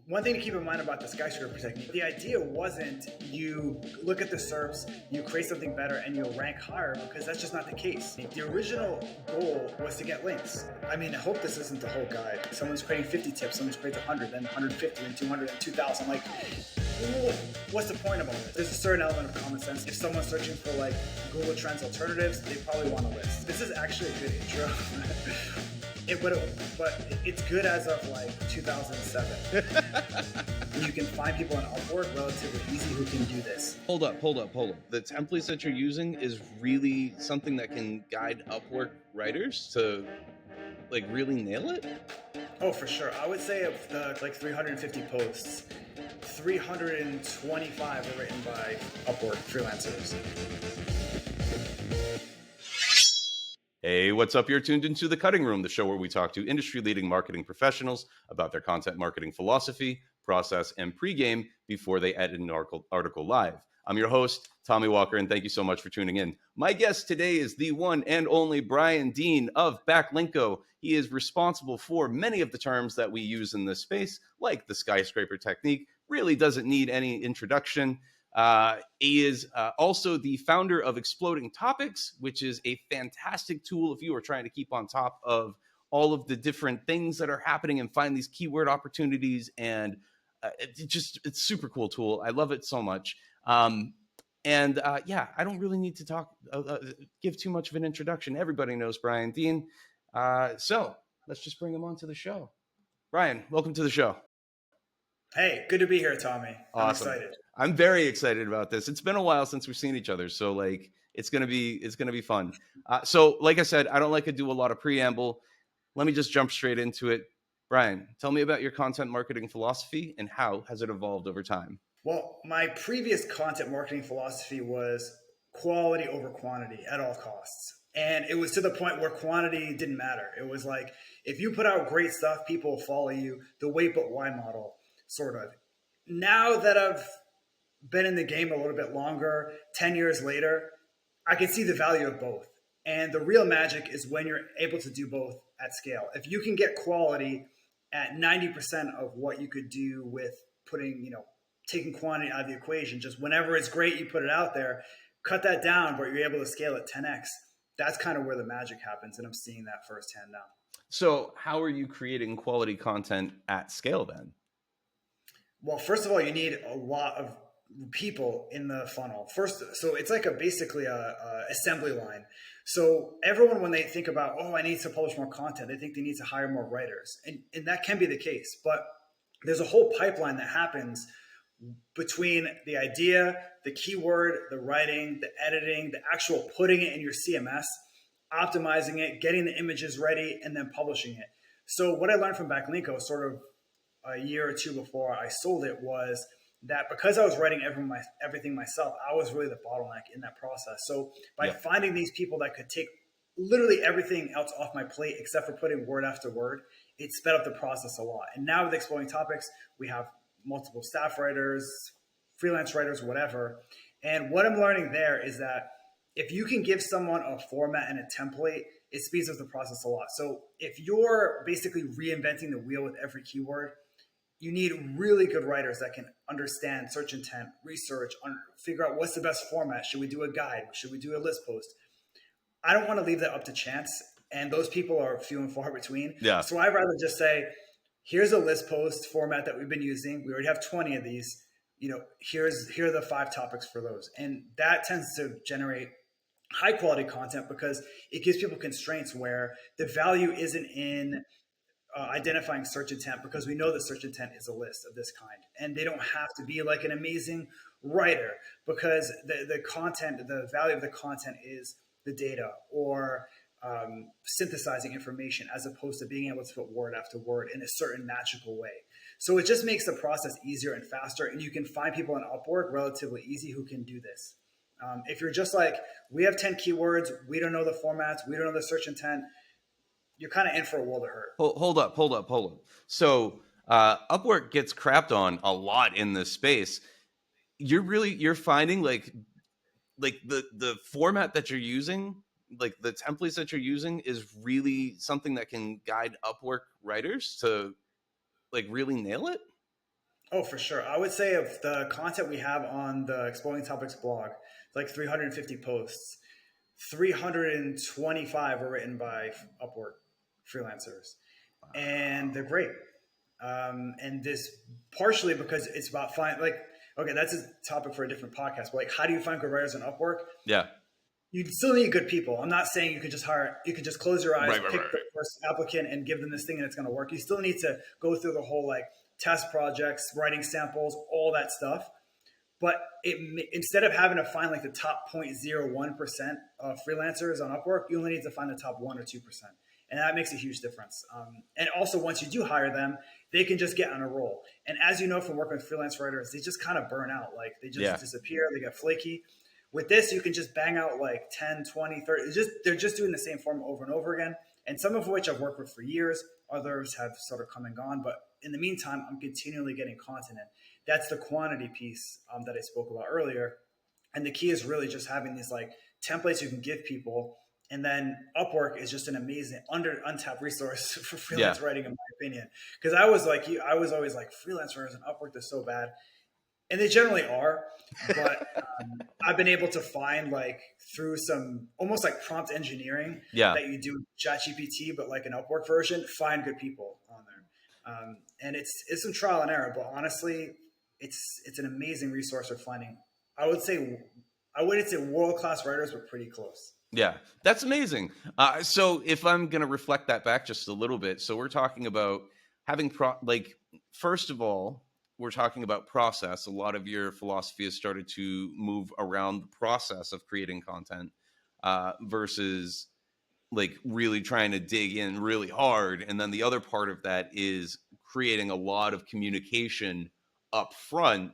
One thing to keep in mind about the skyscraper technique, the idea wasn't you look at the SERPs, you create something better, and you'll rank higher, because that's just not the case. The original goal was to get links. I mean, I hope this isn't the whole guide. Someone's creating 50 tips, someone's creating 100, then 150, and 200, and 2,000. Like, what's the point of all this? There's a certain element of common sense. If someone's searching for like Google Trends alternatives, they probably want a list. This is actually a good intro. But it's good as of like 2007. You can find people on Upwork relatively easy who can do this. Hold up. The templates that you're using is really something that can guide Upwork writers to like really nail it? Oh, for sure. I would say of the like 350 posts, 325 are written by Upwork freelancers. Hey, what's up? You're tuned into The Cutting Room, the show where we talk to industry-leading marketing professionals about their content marketing philosophy, process, and pregame before they edit an article live. I'm your host, Tommy Walker, and thank you so much for tuning in. My guest today is the one and only Brian Dean of Backlinko. He is responsible for many of the terms that we use in this space, like the Skyscraper Technique. Really doesn't need any introduction. He is also the founder of Exploding Topics, which is a fantastic tool if you are trying to keep on top of all of the different things that are happening and find these keyword opportunities. And it's a super cool tool. I love it so much. I don't really need to give too much of an introduction. Everybody knows Brian Dean. So let's just bring him onto the show. Brian, welcome to the show. Hey, good to be here, Tommy. Awesome. I'm excited. I'm very excited about this. It's been a while since we've seen each other, so like it's gonna be fun. So like I said, I don't like to do a lot of preamble. Let me just jump straight into it. Brian, tell me about your content marketing philosophy and how has it evolved over time? Well, my previous content marketing philosophy was quality over quantity at all costs. And it was to the point where quantity didn't matter. It was like, if you put out great stuff, people will follow you. The wait but why model, sort of. Now that I've been in the game a little bit longer, 10 years later, I can see the value of both. And the real magic is when you're able to do both at scale. If you can get quality at 90% of what you could do with taking quantity out of the equation, just whenever it's great, you put it out there, cut that down, but you're able to scale it 10x. That's kind of where the magic happens. And I'm seeing that firsthand now. So how are you creating quality content at scale then? Well, first of all, you need a lot of people in the funnel first. So it's like basically a assembly line. So everyone, when they think about, I need to publish more content, they think they need to hire more writers. And that can be the case, but there's a whole pipeline that happens between the idea, the keyword, the writing, the editing, the actual putting it in your CMS, optimizing it, getting the images ready, and then publishing it. So what I learned from Backlinko sort of a year or two before I sold it was that because I was writing everything myself, I was really the bottleneck in that process. So by finding these people that could take literally everything else off my plate except for putting word after word, it sped up the process a lot. And now with Exploding Topics, we have multiple staff writers, freelance writers, whatever. And what I'm learning there is that if you can give someone a format and a template, it speeds up the process a lot. So if you're basically reinventing the wheel with every keyword, you need really good writers that can understand search intent, research, figure out what's the best format. Should we do a guide? Should we do a list post? I don't want to leave that up to chance. And those people are few and far between. Yeah. So I'd rather just say, here's a list post format that we've been using. We already have 20 of these. Here are the 5 topics for those. And that tends to generate high quality content because it gives people constraints where the value isn't in identifying search intent, because we know that search intent is a list of this kind, and they don't have to be like an amazing writer, because the content, the value of the content is the data or synthesizing information, as opposed to being able to put word after word in a certain magical way. So it just makes the process easier and faster, and you can find people on Upwork relatively easy who can do this. If you're just like, we have 10 keywords, we don't know the formats, we don't know the search intent, you're kind of in for a world of hurt. Hold up. So Upwork gets crapped on a lot in this space. You're finding like the format that you're using, like the templates that you're using, is really something that can guide Upwork writers to like really nail it? Oh, for sure. I would say of the content we have on the Exploring Topics blog, like 350 posts, 325 were written by Upwork freelancers, and they're great. And this partially because it's about like, okay, that's a topic for a different podcast. But like, how do you find good writers on Upwork? Yeah. You still need good people. I'm not saying you could just hire, you could just close your eyes, Right. pick the first applicant and give them this thing and it's going to work. You still need to go through the whole like test projects, writing samples, all that stuff. But instead of having to find like the top 0.01% of freelancers on Upwork, you only need to find the top 1 or 2%. And that makes a huge difference. And also, once you do hire them, they can just get on a roll. And as you know from working with freelance writers, they just kind of burn out. Like they just disappear, they get flaky. With this, you can just bang out like 10, 20, 30. They're just doing the same form over and over again. And some of which I've worked with for years. Others have sort of come and gone. But in the meantime, I'm continually getting content in. That's the quantity piece that I spoke about earlier. And the key is really just having these like templates you can give people. And then Upwork is just an amazing untapped resource for freelance writing, in my opinion. Because I was like you, I was always like freelance writers and Upwork, they're so bad. And they generally are, but I've been able to find like through some almost like prompt engineering that you do ChatGPT, but like an Upwork version, find good people on there. And it's some trial and error, but honestly, it's an amazing resource for finding. I wouldn't say world-class writers, but pretty close. Yeah, that's amazing. So if I'm going to reflect that back just a little bit, so we're talking about having first of all, we're talking about process. A lot of your philosophy has started to move around the process of creating content versus like really trying to dig in really hard. And then the other part of that is creating a lot of communication up front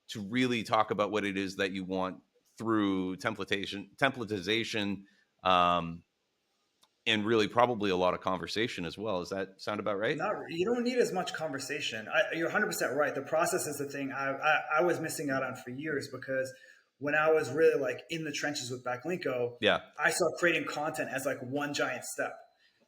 to really talk about what it is that you want through templatization, and really probably a lot of conversation as well. Does that sound about right? You don't need as much conversation. You're 100% right. The process is the thing I was missing out on for years, because when I was really like in the trenches with Backlinko, I saw creating content as like one giant step.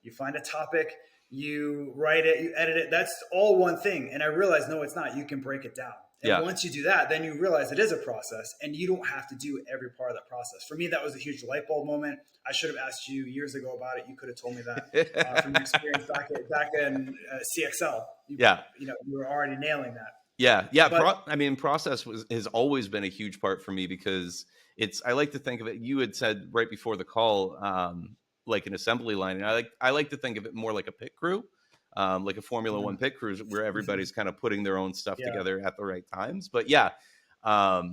You find a topic, you write it, you edit it. That's all one thing. And I realized, no, it's not. You can break it down. And once you do that, then you realize it is a process and you don't have to do every part of that process. For me, that was a huge light bulb moment. I should have asked you years ago about it. You could have told me that from your experience back in CXL. You were already nailing that. Yeah. But, process has always been a huge part for me, because I like to think of it. You had said right before the call, like an assembly line, and I like to think of it more like a pit crew. Like a Formula One pit crew where everybody's kind of putting their own stuff together at the right times. But I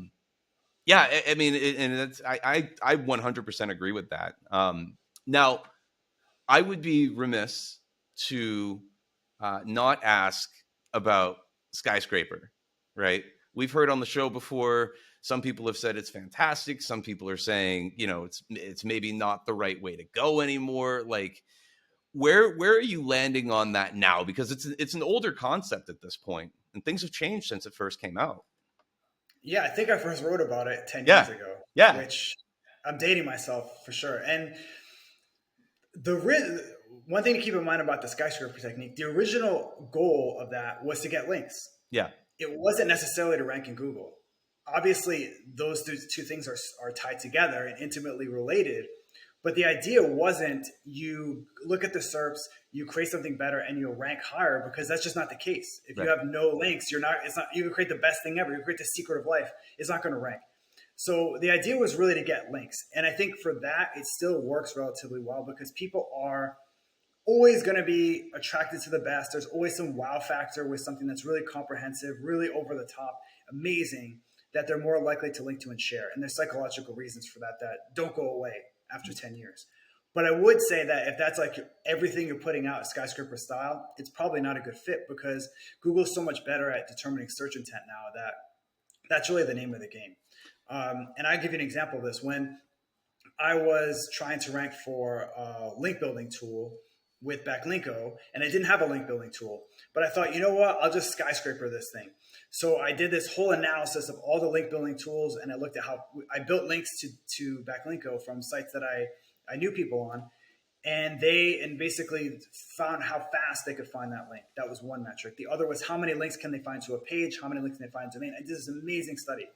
that's, I 100% agree with that. Now, I would be remiss to not ask about Skyscraper, right? We've heard on the show before, some people have said it's fantastic. Some people are saying, it's maybe not the right way to go anymore. Like, where are you landing on that now? Because it's an older concept at this point, and things have changed since it first came out. Yeah, I think I first wrote about it 10 years ago. Yeah, which I'm dating myself for sure. And one thing to keep in mind about the Skyscraper technique, the original goal of that was to get links. Yeah, it wasn't necessarily to rank in Google. Obviously, those two things are tied together and intimately related. But the idea wasn't you look at the SERPs, you create something better, and you'll rank higher, because that's just not the case. If you have no links, you can create the best thing ever. You create the secret of life. It's not going to rank. So the idea was really to get links. And I think for that, it still works relatively well, because people are always going to be attracted to the best. There's always some wow factor with something that's really comprehensive, really over the top, amazing, that they're more likely to link to and share. And there's psychological reasons for that don't go away after 10 years. But I would say that if that's like everything you're putting out Skyscraper style, it's probably not a good fit, because Google's so much better at determining search intent now that that's really the name of the game. And I give you an example of this. When I was trying to rank for a link building tool with Backlinko, and I didn't have a link building tool, but I thought, you know what, I'll just Skyscraper this thing. So I did this whole analysis of all the link building tools, and I looked at how I built links to Backlinko from sites that I knew people on. and basically found how fast they could find that link. That was one metric. The other was how many links can they find to a page, how many links can they find to a domain. I did this amazing study,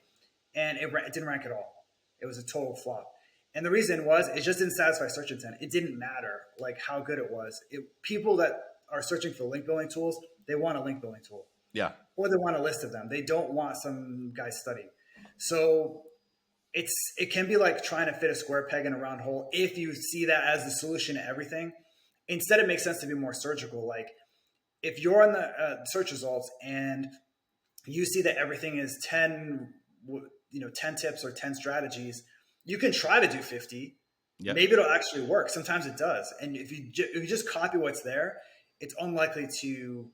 and it didn't rank at all. It was a total flop. And the reason was it just didn't satisfy search intent. It didn't matter like how good it was. People that are searching for link building tools, they want a link building tool. Yeah. Or they want a list of them. They don't want some guy's study. So it can be like trying to fit a square peg in a round hole if you see that as the solution to everything. Instead, it makes sense to be more surgical. Like if you're on the search results and you see that everything is 10 tips or 10 strategies, you can try to do 50. Yep. Maybe it'll actually work. Sometimes it does. And if you just copy what's there, it's unlikely to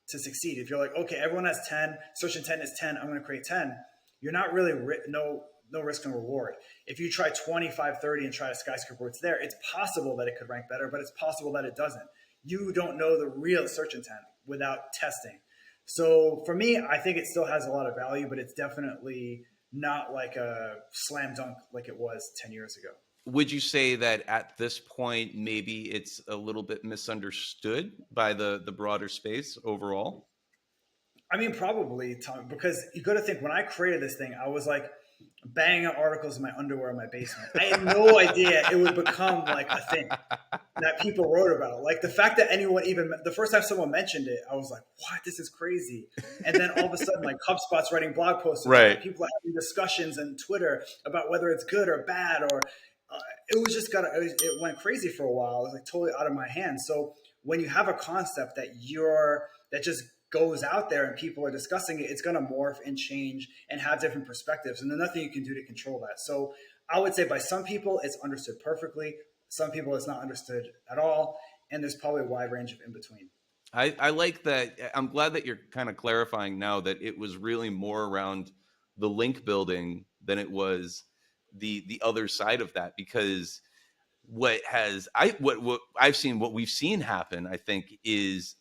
succeed. If you're like, okay, everyone has 10, search intent is 10, I'm going to create 10. You're not really no risk and reward. If you try 25, 30 and try a skyscraper what's there, it's possible that it could rank better, but it's possible that it doesn't. You don't know the real search intent without testing. So for me, I think it still has a lot of value, but it's definitely not like a slam dunk like it was 10 years ago. Would you say that at this point, maybe it's a little bit misunderstood by the broader space overall? I mean, probably, Tom, because you got to think when I created this thing, I was like banging out articles in my underwear in my basement. I had no idea it would become like a thing that people wrote about. Like the fact that anyone even, the first time someone mentioned it, I was like, what? This is crazy. And then all of a sudden, like HubSpot's writing blog posts. Right. People are having discussions on Twitter about whether it's good or bad, or it was just it went crazy for a while. It was like totally out of my hands. So when you have a concept that just goes out there and people are discussing it, it's going to morph and change and have different perspectives. And there's nothing you can do to control that. So I would say by some people, it's understood perfectly. Some people, it's not understood at all. And there's probably a wide range of in between. I like that. I'm glad that you're kind of clarifying now that it was really more around the link building than it was the other side of that, because what I've seen, what we've seen happen, I think, is,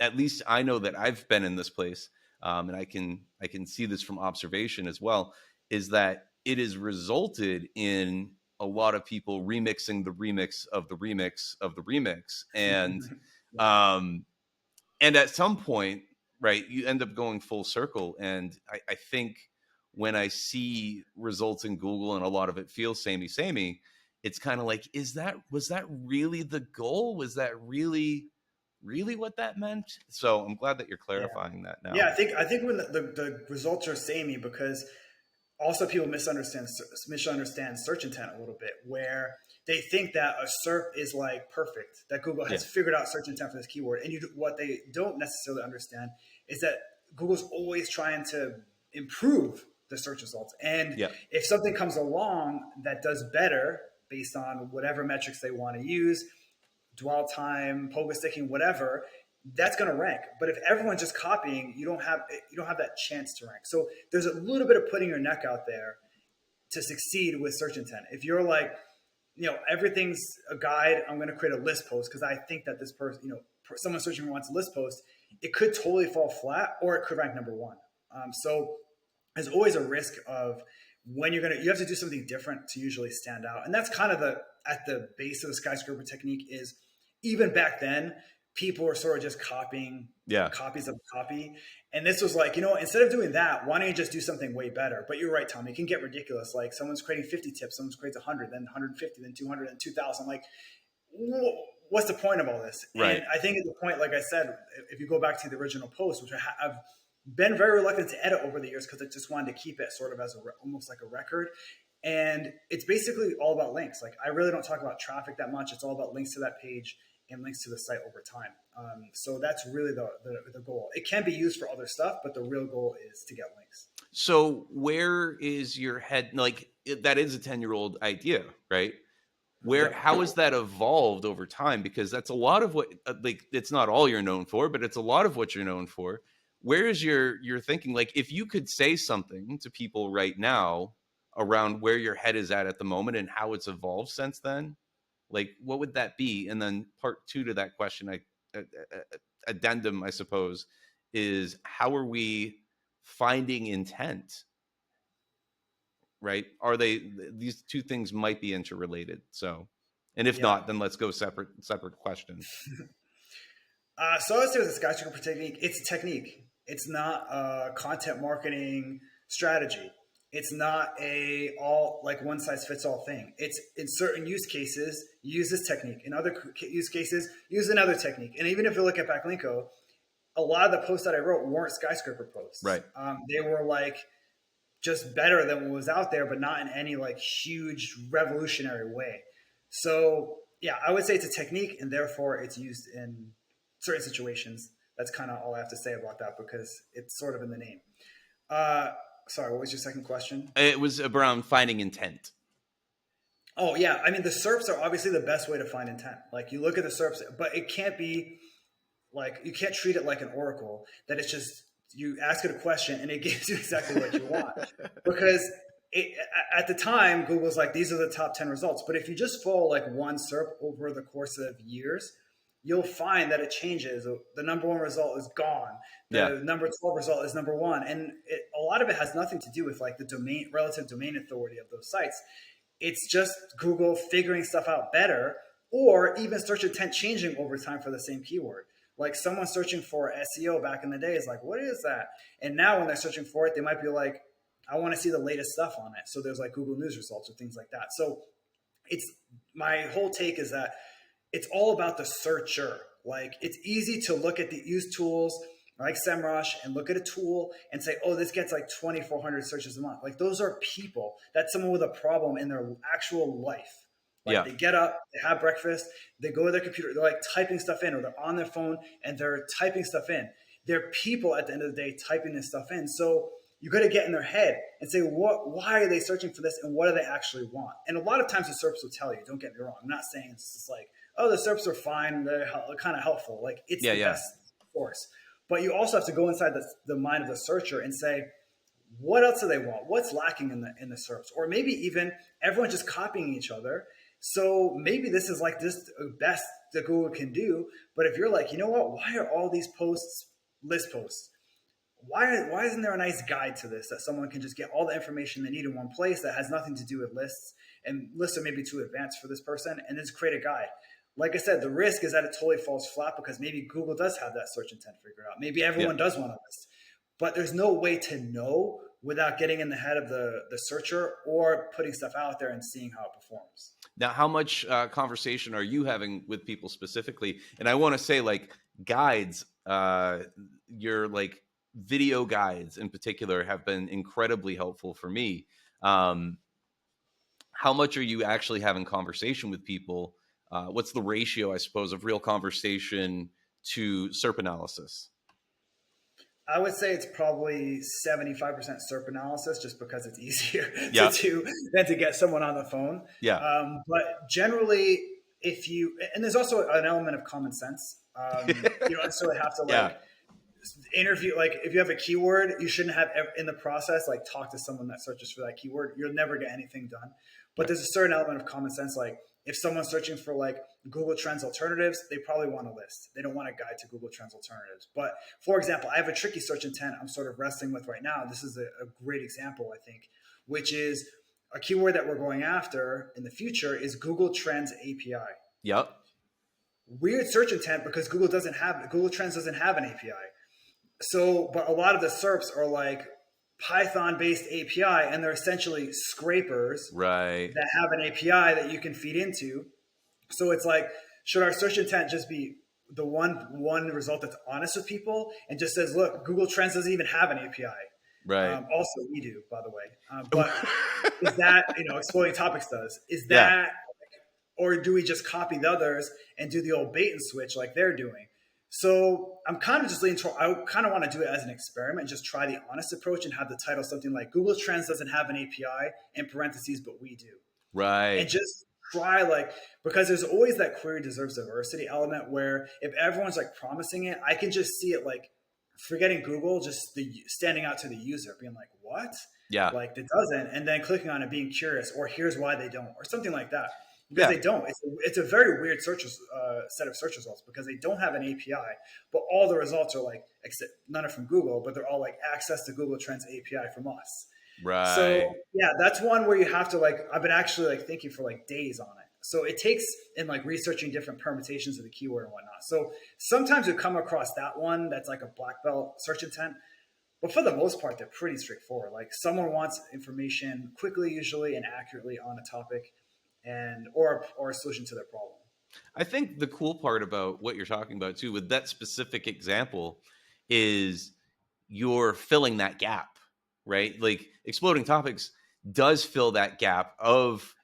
at least I know that I've been in this place, and I can see this from observation as well, is that it has resulted in a lot of people remixing the remix of the remix of the remix, and and at some point, right, you end up going full circle. And I think when I see results in Google and a lot of it feels samey, it's kind of like, was that really the goal? Was that really what that meant? So I'm glad that you're clarifying that now. Yeah, I think when the results are samey, because also people misunderstand search intent a little bit, where they think that a SERP is like perfect, that Google has figured out search intent for this keyword. And what they don't necessarily understand is that Google's always trying to improve the search results. And if something comes along that does better based on whatever metrics they want to use, dwell time, pogo sticking, whatever, that's going to rank. But if everyone's just copying, you don't have that chance to rank. So there's a little bit of putting your neck out there to succeed with search intent. If you're like, everything's a guide, I'm going to create a list post because I think that this person, someone searching wants a list post, it could totally fall flat, or it could rank number one. So there's always a risk of when you have to do something different to usually stand out. And that's kind of at the base of the skyscraper technique. Is even back then, people were sort of just copying copies of a copy. And this was like, instead of doing that, why don't you just do something way better? But you're right, Tom, it can get ridiculous. Like someone's creating 50 tips, someone's creates 100, then 150, then 200, then 2,000. Like, what's the point of all this? Right. And I think at the point, like I said, if you go back to the original post, which I've been very reluctant to edit over the years because I just wanted to keep it sort of as almost like a record. And it's basically all about links. Like I really don't talk about traffic that much. It's all about links to that page and links to the site over time. So that's really the goal. It can be used for other stuff, but the real goal is to get links. So where is your head? Like that is a 10-year-old idea, right? How has that evolved over time? Because that's a lot of what, like, it's not all you're known for, but it's a lot of what you're known for. Where is your thinking? Like if you could say something to people right now around where your head is at the moment and how it's evolved since then, like what would that be? And then part two to that question, addendum, I suppose, is how are we finding intent? Right? Are these two things might be interrelated? So And if Yeah. not, then let's go separate questions. So I would say with the Skyscraper Technique, it's a technique. It's not a content marketing strategy. It's not a all like one size fits all thing. It's in certain use cases, use this technique. In other use cases, use another technique. And even if you look at Backlinko, a lot of the posts that I wrote weren't Skyscraper posts. Right. They were like just better than what was out there, but not in any like huge revolutionary way. So yeah, I would say it's a technique, and therefore it's used in certain situations. That's kind of all I have to say about that because it's sort of in the name. Sorry, what was your second question? It was around finding intent. Oh yeah, I mean the SERPs are obviously the best way to find intent. Like you look at the SERPs, but it can't be like you can't treat it like an oracle that it's just you ask it a question and it gives you exactly what you want. Because at the time, Google's like, these are the top 10 results. But if you just follow like one SERP over the course of years, you'll find that it changes. The number one result is gone. The number 12 result is number one. And a lot of it has nothing to do with like the relative domain authority of those sites. It's just Google figuring stuff out better, or even search intent changing over time for the same keyword. Like someone searching for SEO back in the day is like, what is that? And now when they're searching for it, they might be like, I want to see the latest stuff on it. So there's like Google News results or things like that. So it's my whole take is that it's all about the searcher. Like it's easy to look at the use tools like SEMrush and look at a tool and say, oh, this gets like 2,400 searches a month. Like those are people. That's someone with a problem in their actual life. Like they get up, they have breakfast, they go to their computer, they're like typing stuff in, or they're on their phone and they're typing stuff in. They're people at the end of the day typing this stuff in. So you got to get in their head and say, why are they searching for this and what do they actually want? And a lot of times the SERPs will tell you, don't get me wrong. I'm not saying it's just like, oh, the SERPs are fine, they're kind of helpful. Like it's the best source. But you also have to go inside the mind of the searcher and say, what else do they want? What's lacking in the SERPs? Or maybe even everyone's just copying each other. So maybe this is like this best that Google can do. But if you're like, you know what, why are all these posts list posts? Why isn't there a nice guide to this that someone can just get all the information they need in one place that has nothing to do with lists, and lists are maybe too advanced for this person, and just create a guide? Like I said, the risk is that it totally falls flat because maybe Google does have that search intent figured out. Maybe everyone does want a list, but there's no way to know without getting in the head of the searcher or putting stuff out there and seeing how it performs. Now, how much conversation are you having with people specifically? And I want to say, like, guides, your like video guides in particular have been incredibly helpful for me. How much are you actually having conversation with people? What's the ratio, I suppose, of real conversation to SERP analysis? I would say it's probably 75% SERP analysis, just because it's easier to do than to get someone on the phone. But generally, and there's also an element of common sense. You don't necessarily have to interview, like if you have a keyword, you shouldn't have in the process, like talk to someone that searches for that keyword. You'll never get anything done. But there's a certain element of common sense. Like if someone's searching for like Google Trends alternatives, they probably want a list. They don't want a guide to Google Trends alternatives. But for example, I have a tricky search intent I'm sort of wrestling with right now. This is a great example, I think, which is a keyword that we're going after in the future is Google Trends API. Weird search intent because Google Trends doesn't have an API. So, but a lot of the SERPs are like Python-based API, and they're essentially scrapers that have an API that you can feed into. So it's like, should our search intent just be the one result that's honest with people and just says, look, Google Trends doesn't even have an API. Also, we do, by the way. But is that, Exploding Topics does? Is that, or do we just copy the others and do the old bait and switch like they're doing? So I'm kind of just leaning toward, I kind of want to do it as an experiment, just try the honest approach and have the title something like Google Trends doesn't have an API in parentheses, but we do. And just try because there's always that query deserves diversity element where if everyone's like promising it, I can just see it like forgetting Google, just standing out to the user being like, what? Like it doesn't. And then clicking on it, being curious, or here's why they don't, or something like that. Because they don't. It's a very weird set of search results because they don't have an API, but all the results are like, except none are from Google, but they're all like access to Google Trends API from us. So yeah, that's one where you have to I've been actually thinking for days on it. So it takes in like researching different permutations of the keyword and whatnot. So sometimes we come across that one that's like a black belt search intent, but for the most part, they're pretty straightforward. Like someone wants information quickly, usually, and accurately on a topic, and or a solution to their problem. I think the cool part about what you're talking about too, with that specific example, is you're filling that gap, right? Like exploding topics does fill that gap of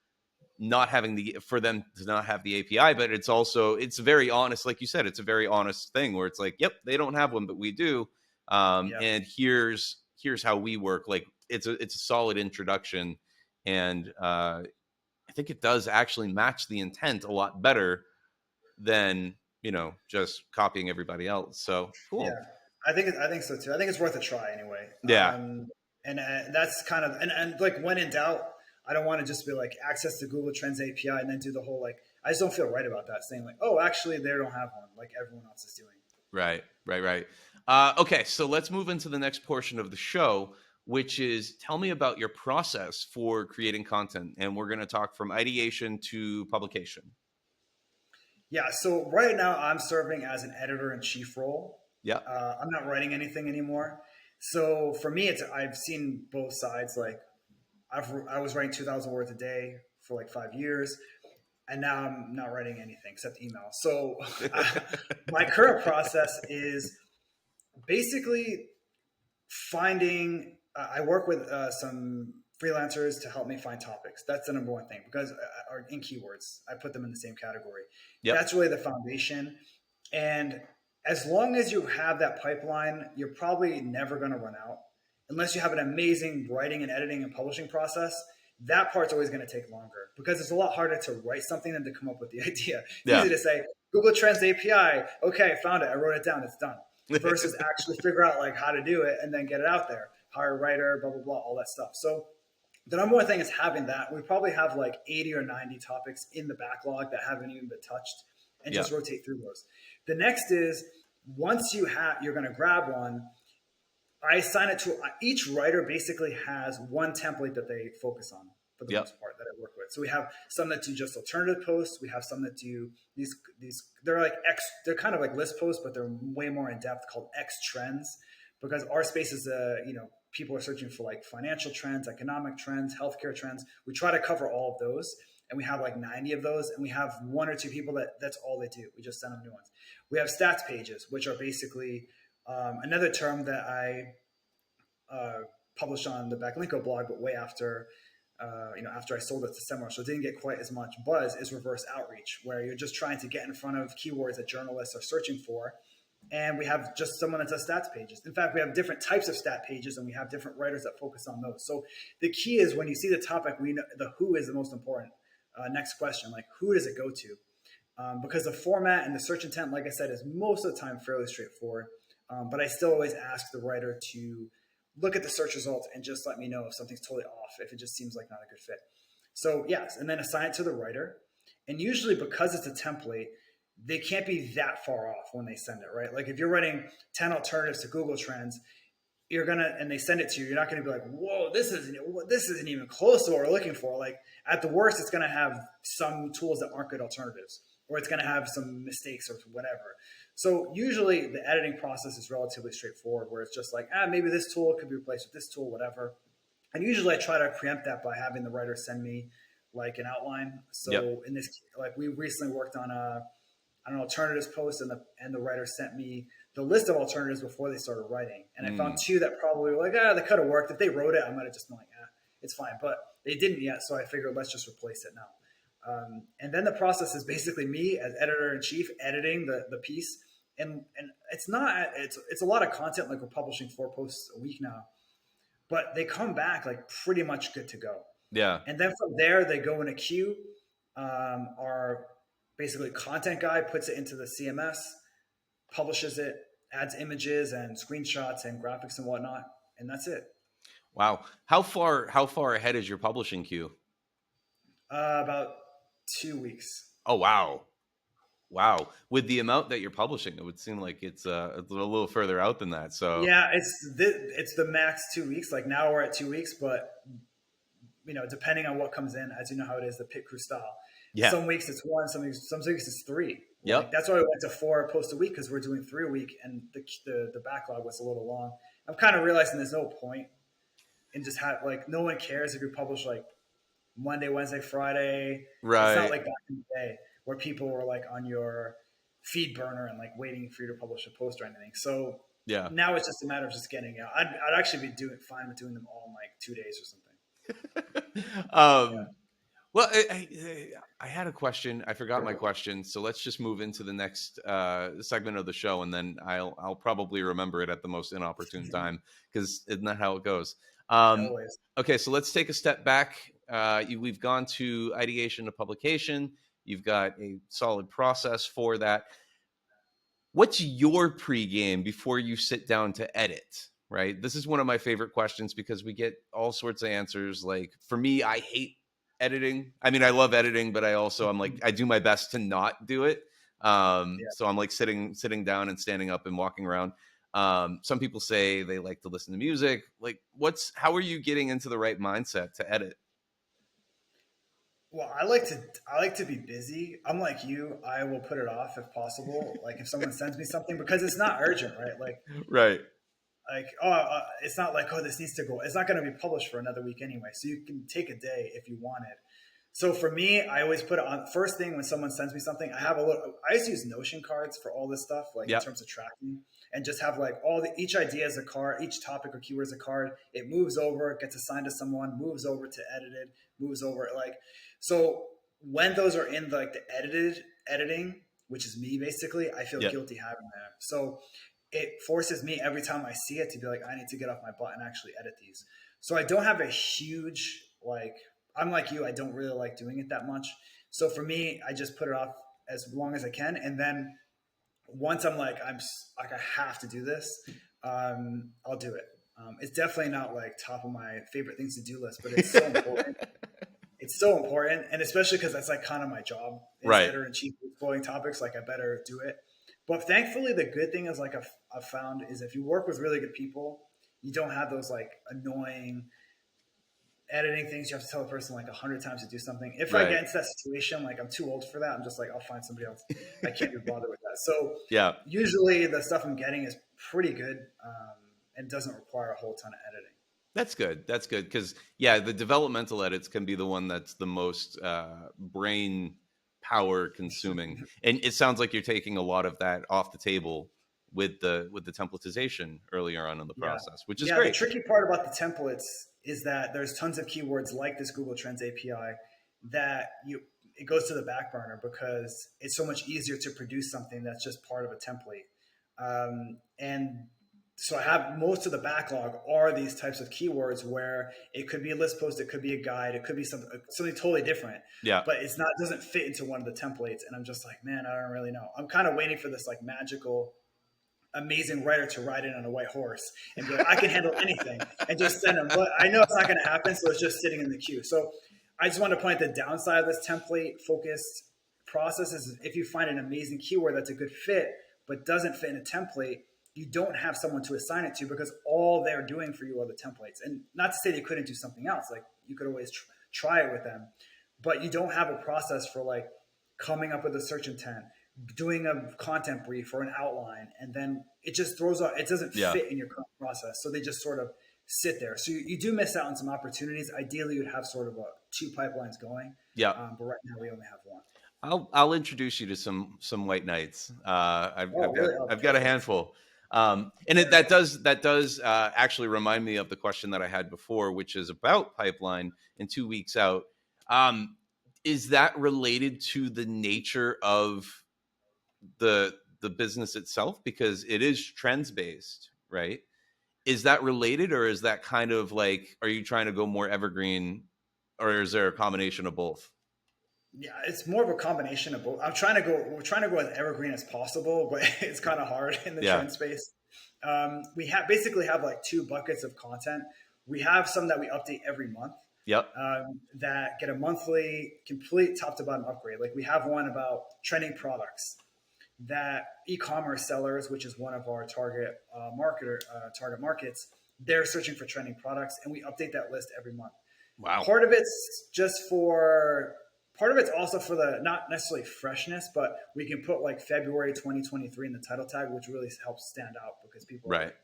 not having for them to not have the API, but it's very honest. Like you said, it's a very honest thing where it's like, yep, they don't have one, but we do. Yeah. And here's how we work. Like it's a solid introduction. And I think it does actually match the intent a lot better than, just copying everybody else. So Yeah, cool. I think so too. I think it's worth a try anyway. Yeah. And that's kind of and like when in doubt, I don't want to just be like access to Google Trends API and then do the whole like I just don't feel right about that saying like, oh, actually they don't have one like everyone else is doing. Right. Okay, so let's move into the next portion of the show, which is tell me about your process for creating content. And we're going to talk from ideation to publication. Yeah, so right now I'm serving as an editor in chief role. Yeah. I'm not writing anything anymore. So for me, I've seen both sides. Like I was writing 2,000 words a day for like 5 years, and now I'm not writing anything except email. So my current process is basically finding. I work with some freelancers to help me find topics. That's the number one thing because or in keywords, I put them in the same category. Yep. That's really the foundation. And as long as you have that pipeline, you're probably never going to run out unless you have an amazing writing and editing and publishing process. That part's always going to take longer because it's a lot harder to write something than to come up with the idea. It's easy to say Google Trends API. Okay, found it. I wrote it down. It's done. Versus actually figure out like how to do it and then get it out there. Hire a writer, blah, blah, blah, all that stuff. So the number one thing is having that. We probably have like 80 or 90 topics in the backlog that haven't even been touched and just rotate through those. The next is once you're going to grab one, I assign it to each writer basically has one template that they focus on for the most part that I work with. So we have some that do just alternative posts. We have some that do these they're like they're kind of like list posts, but they're way more in depth called X trends because our space is people are searching for like financial trends, economic trends, healthcare trends. We try to cover all of those. And we have like 90 of those. And we have one or two people that's all they do. We just send them new ones. We have stats pages, which are basically another term that I published on the Backlinko blog, but way after, after I sold it to Semrush. So it didn't get quite as much buzz, is reverse outreach, where you're just trying to get in front of keywords that journalists are searching for. And we have just someone that does stats pages. In fact, we have different types of stat pages and we have different writers that focus on those. So the key is when you see the topic, we know the who is the most important. Next question, like who does it go to? Because the format and the search intent, like I said, is most of the time fairly straightforward. But I still always ask the writer to look at the search results and just let me know if something's totally off, if it just seems like not a good fit. So yes, and then assign it to the writer. And usually because it's a template, they can't be that far off when they send it, right? Like if you're writing 10 alternatives to Google Trends, and they send it to you, you're not going to be like, whoa, this isn't even close to what we're looking for. Like at the worst, it's going to have some tools that aren't good alternatives, or it's going to have some mistakes or whatever. So usually the editing process is relatively straightforward, where it's just like, maybe this tool could be replaced with this tool, whatever. And usually I try to preempt that by having the writer send me like an outline. So in this, like we recently worked on an alternatives post, and the writer sent me the list of alternatives before they started writing. And I found two that probably were like, they could have worked. If they wrote it, I might have just been like, it's fine. But they didn't yet. So I figured let's just replace it now. And then the process is basically me as editor-in-chief editing the piece. And it's a lot of content, like we're publishing 4 posts a week now, but they come back like pretty much good to go. Yeah. And then from there, they go in a queue. Our basically content guy puts it into the CMS, publishes it, adds images and screenshots and graphics and whatnot, and that's it. Wow. How far ahead is your publishing queue? About 2 weeks. Oh, wow. With the amount that you're publishing, it would seem like it's a little further out than that. So yeah, it's the max 2 weeks. Like now we're at 2 weeks, but depending on what comes in, as you know how it is, the pit crew style. Yeah. Some weeks it's one, some weeks it's three. Like Yep. that's why we went to 4 posts a week, because we're doing 3 a week, and the backlog was a little long. I'm kind of realizing there's no point in just have like, no one cares if you publish like Monday, Wednesday, Friday. It's not Right. like back in the day where people were like on your feed burner and like waiting for you to publish a post or anything. So Yeah. now it's just a matter of just getting out. I'd actually be fine with doing them all in like 2 days or something. Yeah. um, well, I had a question. I forgot my question. So let's just move into the next segment of the show, and then I'll probably remember it at the most inopportune time, because isn't that how it goes? Always. Okay, so let's take a step back. We've gone to ideation to publication. You've got a solid process for that. What's your pregame before you sit down to edit? Right. This is one of my favorite questions, because we get all sorts of answers. Like, for me, I hate editing. I mean, I love editing, but I'm like, I do my best to not do it. Yeah. So I'm like sitting down and standing up and walking around. Some people say they like to listen to music. Like, how are you getting into the right mindset to edit? Well, I like to be busy. I'm like you. I will put it off if possible. Like if someone sends me something, because it's not urgent, right? Right. It's not like, oh, this needs to go. It's not going to be published for another week anyway, so you can take a day if you want it. So for me, I always put it on first thing when someone sends me something. I just use Notion cards for all this stuff, like in Yep. terms of tracking, and just have like each idea is a card, each topic or keyword is a card. It moves over, it gets assigned to someone, moves over to edited, moves over like. So when those are in like the editing, which is me basically, I feel Yep. guilty having that. So it forces me every time I see it to be like, I need to get off my butt and actually edit these. So I don't have a huge like. I'm like you. I don't really like doing it that much. So for me, I just put it off as long as I can, and then once I'm like, I have to do this, I'll do it. It's definitely not like top of my favorite things to do list, but it's so important. It's so important, and especially because that's like kind of my job is Right. editor in chief, exploring topics. Like I better do it. But thankfully, the good thing is like I've found is if you work with really good people, you don't have those like annoying editing things you have to tell a person like 100 times to do something. If I Right. get into that situation, like I'm too old for that, I'm just like, I'll find somebody else. I can't be bothered with that. So Yeah. usually the stuff I'm getting is pretty good, and doesn't require a whole ton of editing. That's good. That's good, because yeah, the developmental edits can be the one that's the most brain power consuming, and it sounds like you're taking a lot of that off the table with the templatization earlier on in the Yeah. process, which is Yeah. The great. tricky part about the templates is that there's tons of keywords like this Google Trends API that it goes to the back burner because it's so much easier to produce something that's just part of a template. And so I have most of the backlog are these types of keywords where it could be a list post, it could be a guide, it could be something totally different, Yeah. but doesn't fit into one of the templates. And I'm just like, man, I don't really know. I'm kind of waiting for this like magical amazing writer to ride in on a white horse and be like, I can handle anything and just send them. But I know it's not going to happen. So it's just sitting in the queue. So I just want to point the downside of this template focused process is if you find an amazing keyword that's a good fit, but doesn't fit in a template, you don't have someone to assign it to because all they're doing for you are the templates. And not to say they couldn't do something else. Like you could always try it with them, but you don't have a process for like coming up with a search intent, doing a content brief or an outline, and then it just throws out, it doesn't Yeah. fit in your current process. So they just sort of sit there. So you do miss out on some opportunities. Ideally, you'd have sort of 2 pipelines going. Yeah. But right now we only have one. I'll introduce you to some white knights. Oh, really? Oh, I've got a perfect. handful. And that does actually remind me of the question that I had before, which is about pipeline in 2 weeks out. Is that related to the nature of the business itself, because it is trends based, right? Is that related, or is that kind of like, are you trying to go more evergreen, or is there a combination of both? Yeah, it's more of a combination of both. We're trying to go as evergreen as possible, but it's kind of hard in the Yeah. trend space. We basically have like 2 buckets of content. We have some that we update every month, Yep. that get a monthly complete top to bottom upgrade. Like we have one about trending products that e-commerce sellers, which is one of our target markets, they're searching for trending products, and we update that list every month. Wow. Part of it's just for part of it's also for the not necessarily freshness, but we can put like February 2023 in the title tag, which really helps stand out because people are Right. like,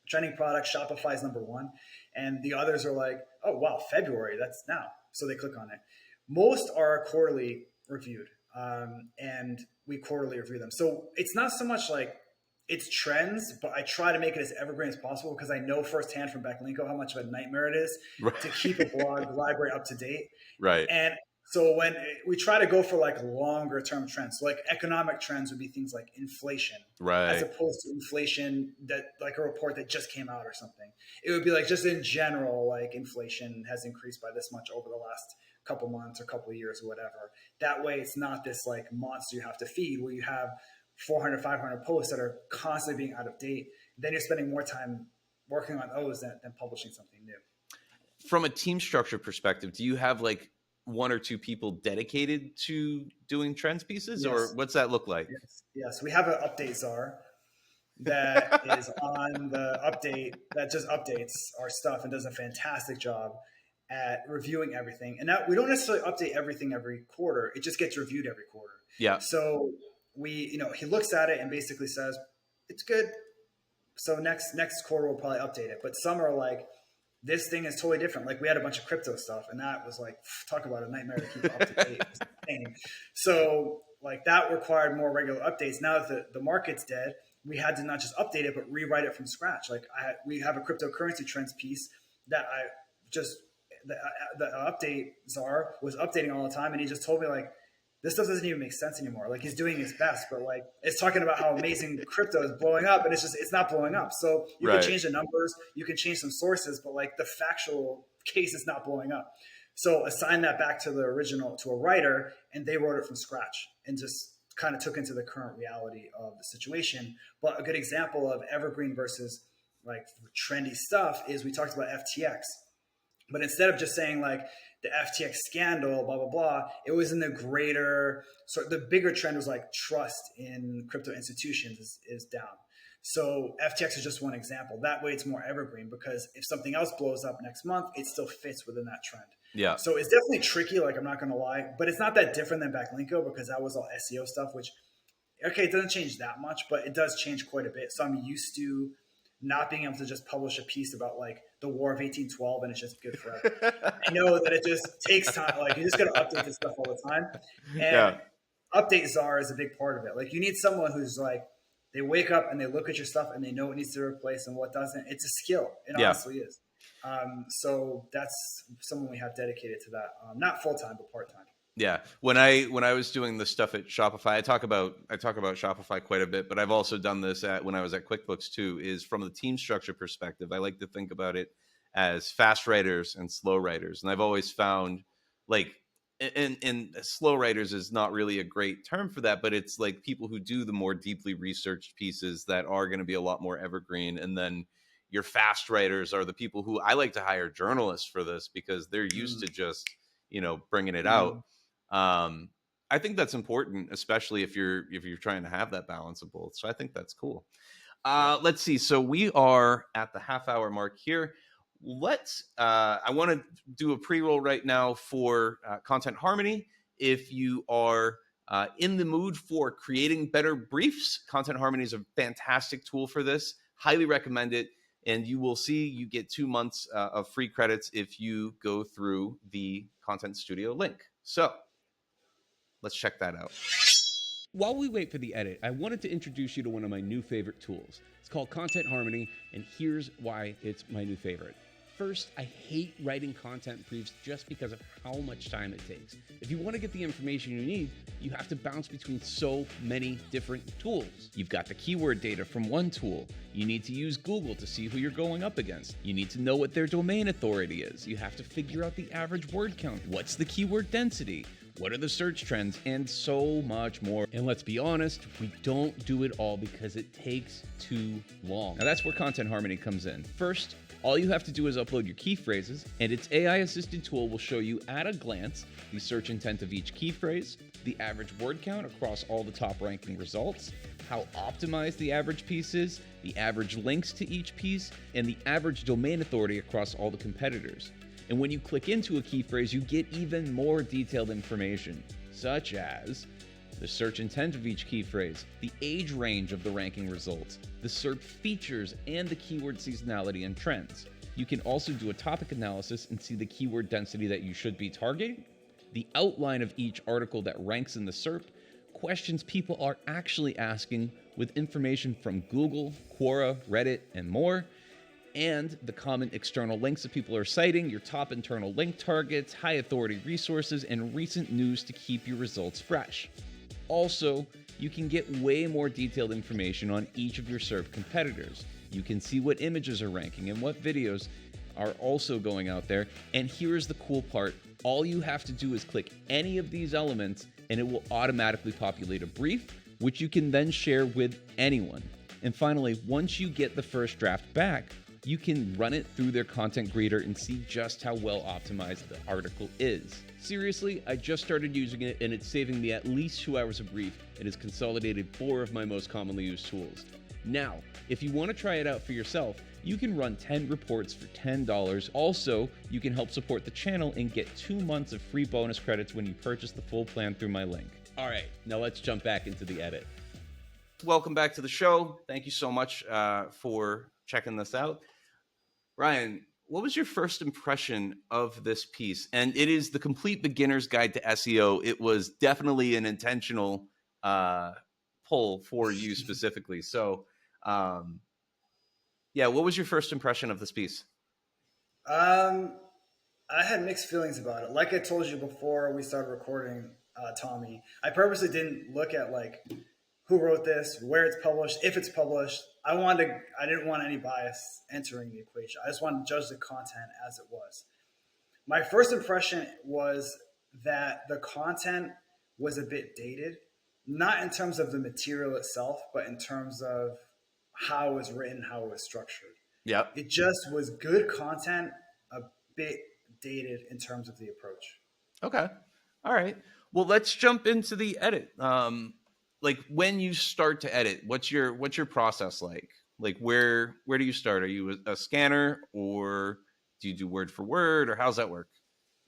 trending product, Shopify is number one, and the others are like, oh wow, February, that's now, so they click on it. Most are quarterly reviewed, and we quarterly review them. So it's not so much like it's trends, but I try to make it as evergreen as possible because I know firsthand from Backlinko how much of a nightmare it is to keep a blog library up to date. Right. And so when we try to go for like longer term trends, so like economic trends would be things like inflation, Right. as opposed to inflation that like a report that just came out or something. It would be like just in general, like inflation has increased by this much over the last couple months or couple of years or whatever. That way it's not this like monster you have to feed where you have 400, 500 posts that are constantly being out of date. Then you're spending more time working on those than publishing something new. From a team structure perspective, do you have like one or two people dedicated to doing trends pieces, Yes. or what's that look like? Yes. We have an update czar that is on the update that just updates our stuff and does a fantastic job at reviewing everything. And that we don't necessarily update everything every quarter. It just gets reviewed every quarter. Yeah. So he looks at it and basically says, it's good. So next quarter we'll probably update it. But some are like, this thing is totally different. Like we had a bunch of crypto stuff and that was like, talk about a nightmare to keep up to date. So like that required more regular updates. Now that the market's dead, we had to not just update it, but rewrite it from scratch. Like we have a cryptocurrency trends piece that the update czar was updating all the time. And he just told me like, this stuff doesn't even make sense anymore. Like he's doing his best, but like it's talking about how amazing crypto is blowing up, and it's not blowing up. So you can change the numbers, you can change some sources, but like the factual case is not blowing up. So assign that back to the original, to a writer, and they wrote it from scratch and just kind of took into the current reality of the situation. But a good example of evergreen versus like trendy stuff is we talked about FTX. But instead of just saying like the FTX scandal, blah, blah, blah, it was in the greater, so the bigger trend was like trust in crypto institutions is down. So FTX is just one example. That way it's more evergreen because if something else blows up next month, it still fits within that trend. Yeah. So it's definitely tricky, like I'm not going to lie, but it's not that different than Backlinko because that was all SEO stuff, which, okay, it doesn't change that much, but it does change quite a bit. So I'm used to not being able to just publish a piece about like the War of 1812 and it's just good forever. I know that it just takes time. Like you just got to update this stuff all the time. And update czar is a big part of it. Like you need someone who's like, they wake up and they look at your stuff and they know what needs to replace and what doesn't. It's a skill. It honestly is. So that's someone we have dedicated to that. Not full-time, but part-time. Yeah. When I was doing the stuff at Shopify, I talk about Shopify quite a bit, but I've also done this when I was at QuickBooks too, is from the team structure perspective. I like to think about it as fast writers and slow writers. And I've always found like, and slow writers is not really a great term for that, but it's like people who do the more deeply researched pieces that are going to be a lot more evergreen. And then your fast writers are the people who I like to hire journalists for this because they're used to just, bringing it out. I think that's important, especially if you're trying to have that balance of both. So I think that's cool. Let's see. So we are at the half-hour mark here. I want to do a pre-roll right now for Content Harmony. If you are in the mood for creating better briefs, Content Harmony is a fantastic tool for this. Highly recommend it. And you will see you get 2 months of free credits if you go through the Content Studio link. So let's check that out. While we wait for the edit, I wanted to introduce you to one of my new favorite tools. It's called Content Harmony, and here's why it's my new favorite. First, I hate writing content briefs just because of how much time it takes. If you want to get the information you need, you have to bounce between so many different tools. You've got the keyword data from one tool. You need to use Google to see who you're going up against. You need to know what their domain authority is. You have to figure out the average word count. What's the keyword density? What are the search trends? And so much more. And let's be honest, we don't do it all because it takes too long. Now that's where Content Harmony comes in. First, all you have to do is upload your key phrases, and its AI-assisted tool will show you at a glance the search intent of each key phrase, the average word count across all the top-ranking results, how optimized the average piece is, the average links to each piece, and the average domain authority across all the competitors. And when you click into a key phrase, you get even more detailed information, such as the search intent of each key phrase, the age range of the ranking results, the SERP features, and the keyword seasonality and trends. You can also do a topic analysis and see the keyword density that you should be targeting, the outline of each article that ranks in the SERP, questions people are actually asking with information from Google, Quora, Reddit, and more, and the common external links that people are citing, your top internal link targets, high authority resources, and recent news to keep your results fresh. Also, you can get way more detailed information on each of your SERP competitors. You can see what images are ranking and what videos are also going out there. And here's the cool part. All you have to do is click any of these elements and it will automatically populate a brief, which you can then share with anyone. And finally, once you get the first draft back, you can run it through their content grader and see just how well optimized the article is. Seriously, I just started using it and it's saving me at least 2 hours a brief and has consolidated 4 of my most commonly used tools. Now, if you want to try it out for yourself, you can run 10 reports for $10. Also, you can help support the channel and get 2 months of free bonus credits when you purchase the full plan through my link. All right, now let's jump back into the edit. Welcome back to the show. Thank you so much for checking this out. Ryan, what was your first impression of this piece? And it is the complete beginner's guide to SEO. It was definitely an intentional pull for you specifically. So, yeah, what was your first impression of this piece? I had mixed feelings about it. Like I told you before we started recording, Tommy, I purposely didn't look at like who wrote this, where it's published, if it's published. I didn't want any bias entering the equation. I just wanted to judge the content as it was. My first impression was that the content was a bit dated, not in terms of the material itself, but in terms of how it was written, how it was structured. Yep. It just was good content, a bit dated in terms of the approach. Okay. All right. Well, let's jump into the edit. Like when you start to edit, what's your process like? Like where do you start? Are you a scanner or do you do word for word or how's that work?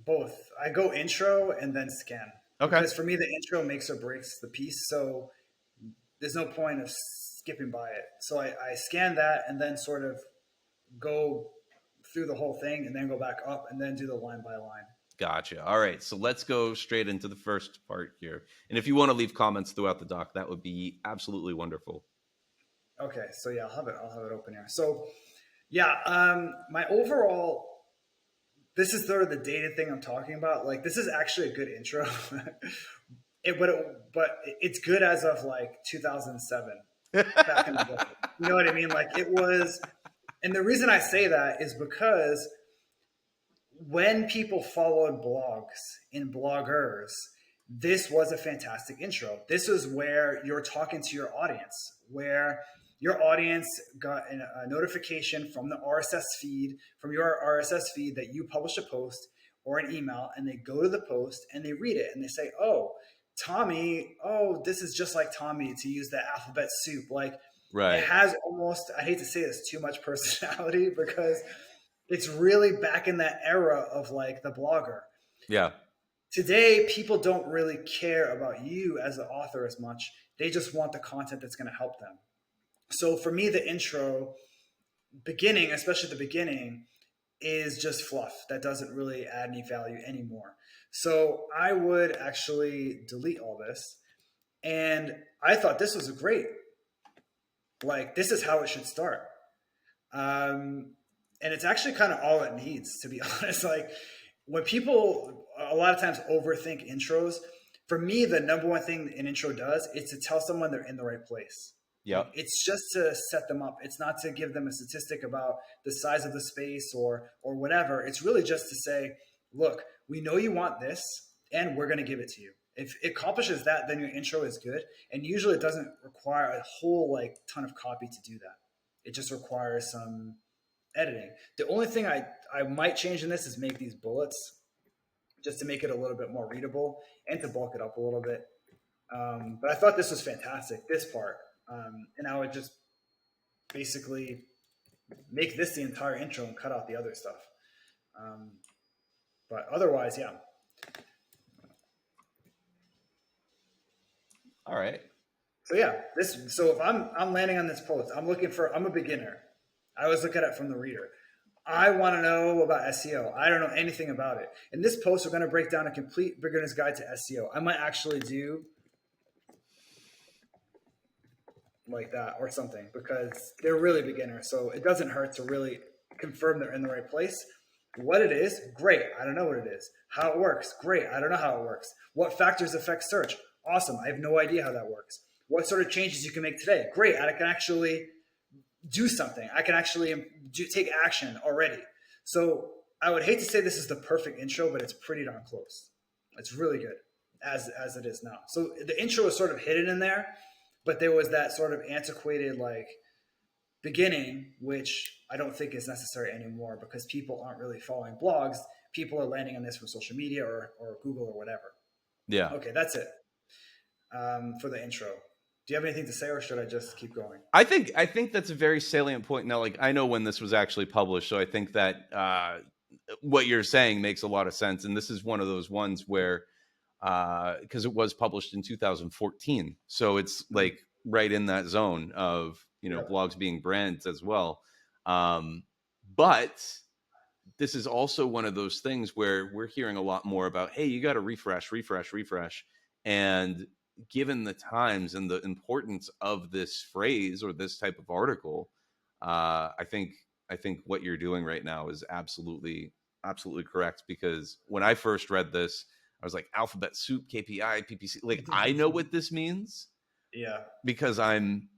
Both. I go intro and then scan. Okay. Because for me, the intro makes or breaks the piece. So there's no point of skipping by it. So I scan that and then sort of go through the whole thing and then go back up and then do the line by line. Gotcha. All right. So let's go straight into the first part here. And if you want to leave comments throughout the doc, that would be absolutely wonderful. Okay. So yeah, I'll have it open here. So yeah, my overall, this is sort of the dated thing I'm talking about. Like this is actually a good intro, but it's good as of like 2007 back in the day. You know what I mean? Like it was, and the reason I say that is because when people followed blogs and bloggers, this was a fantastic intro. This is where you're talking to your audience, where your audience got a notification from the RSS feed, from your RSS feed that you published a post or an email, and they go to the post and they read it and they say, oh, Tommy, oh, this is just like Tommy, to use the alphabet soup. Like Right. It has almost, I hate to say this, too much personality because it's really back in that era of like the blogger. Yeah. Today, people don't really care about you as the author as much. They just want the content that's going to help them. So for me, the intro beginning, especially the beginning, is just fluff that doesn't really add any value anymore. So I would actually delete all this. And I thought this was great. Like, this is how it should start. And it's actually kind of all it needs, to be honest. Like, when people a lot of times overthink intros, for me, the number one thing an intro does is to tell someone they're in the right place. Yeah. It's just to set them up. It's not to give them a statistic about the size of the space or whatever. It's really just to say, look, we know you want this and we're going to give it to you. If it accomplishes that, then your intro is good. And usually it doesn't require a whole like ton of copy to do that. It just requires some editing. The only thing I might change in this is make these bullets just to make it a little bit more readable and to bulk it up a little bit. But I thought this was fantastic, this part. And I would just basically make this the entire intro and cut out the other stuff. But otherwise, yeah. All right. So yeah, so if I'm landing on this post, I'm a beginner. I always look at it from the reader. I want to know about SEO. I don't know anything about it. In this post, we're going to break down a complete beginner's guide to SEO. I might actually do like that or something because they're really beginner. So it doesn't hurt to really confirm they're in the right place. What it is, great. I don't know what it is. How it works, great. I don't know how it works. What factors affect search? Awesome. I have no idea how that works. What sort of changes you can make today? Great. I can actually do something. I can actually take action already. So I would hate to say this is the perfect intro, but it's pretty darn close. It's really good as it is now. So the intro is sort of hidden in there, but there was that sort of antiquated like beginning, which I don't think is necessary anymore because people aren't really following blogs. People are landing on this from social media or Google or whatever. Yeah. Okay, that's it for the intro. Do you have anything to say, or should I just keep going? I think that's a very salient point. Now, like I know when this was actually published, so I think that what you're saying makes a lot of sense. And this is one of those ones where, because it was published in 2014, so it's like right in that zone of blogs being brands as well. But this is also one of those things where we're hearing a lot more about, hey, you got to refresh, and given the times and the importance of this phrase or this type of article, I think what you're doing right now is absolutely correct. Because when I first read this, I was like, alphabet soup, KPI, PPC. Like, I know what this means. Yeah. Because I'm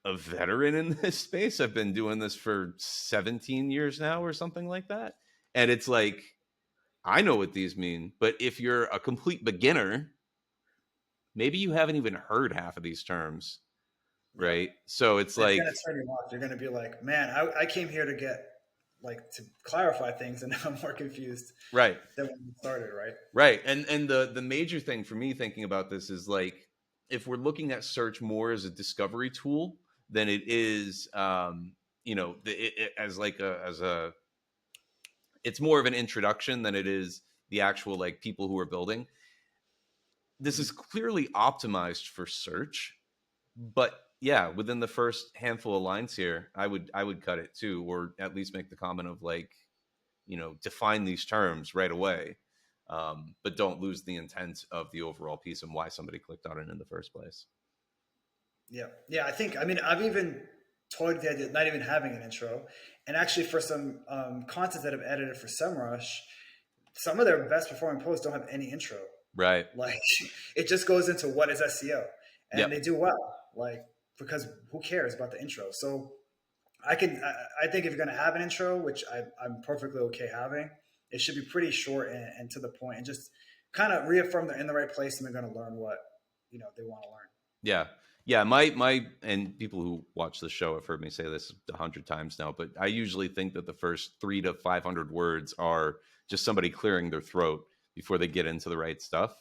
a veteran in this space. I've been doing this for 17 years now or something like that. And it's like, I know what these mean. But if you're a complete beginner, maybe you haven't even heard half of these terms, right? Yeah. So it's like, going to turn you off. You're going to be like, man, I came here to get to clarify things, and now I'm more confused, right, than when we started, right? Right. And the major thing for me thinking about this is like, if we're looking at search more as a discovery tool than it is, it's more of an introduction than it is the actual like people who are building. This is clearly optimized for search, but yeah, within the first handful of lines here, I would cut it too, or at least make the comment of like, define these terms right away, but don't lose the intent of the overall piece and why somebody clicked on it in the first place. Yeah. I've even toyed with the idea of not even having an intro, and actually for some content that I've edited for SEMrush, some of their best performing posts don't have any intro. Right. Like it just goes into what is SEO, and they do well, like, because who cares about the intro? So I think if you're going to have an intro, which I'm perfectly okay having, it should be pretty short and to the point, and just kind of reaffirm they're in the right place and they're going to learn what they want to learn. Yeah. Yeah, my and people who watch the show have heard me say this 100 times now, but I usually think that the first 300 to 500 words are just somebody clearing their throat before they get into the right stuff.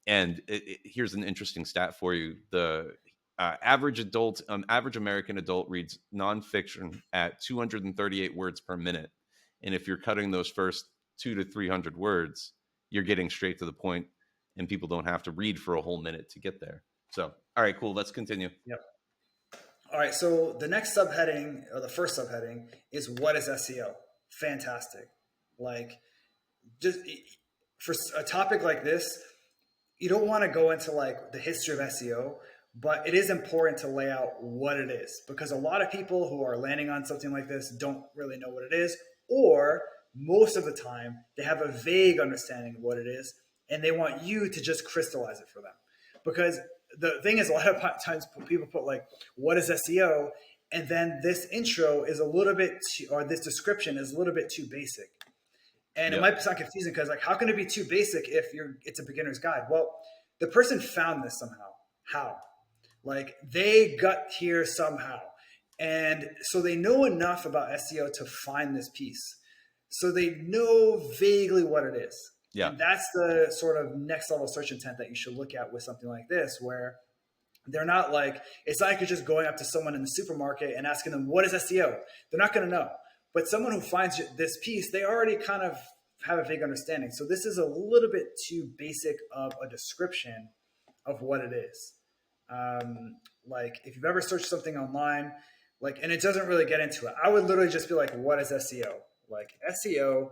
And here's an interesting stat for you: the average American adult reads nonfiction at 238 words per minute, and if you're cutting those first 200 to 300 words, you're getting straight to the point, and people don't have to read for a whole minute to get there. So, all right, cool. Let's continue. Yep. All right. So the next subheading, or the first subheading, is what is SEO? Fantastic. Like, just for a topic like this, you don't want to go into like the history of SEO, but it is important to lay out what it is, because a lot of people who are landing on something like this don't really know what it is, or most of the time they have a vague understanding of what it is, and they want you to just crystallize it for them. Because the thing is, a lot of times people put like, what is SEO? And then this intro is a little bit, or this description is a little bit too basic. And it might sound confusing because like, how can it be too basic if it's a beginner's guide? Well, the person found this somehow. How? Like they got here somehow. And so they know enough about SEO to find this piece. So they know vaguely what it is. Yeah. And that's the sort of next level search intent that you should look at with something like this, where They're not like, it's not like you're just going up to someone in the supermarket and asking them, what is SEO? They're not going to know. But someone who finds this piece, they already kind of have a vague understanding. So this is a little bit too basic of a description of what it is. Like if you've ever searched something online, like, and it doesn't really get into it, I would literally just be like, what is SEO? Like SEO,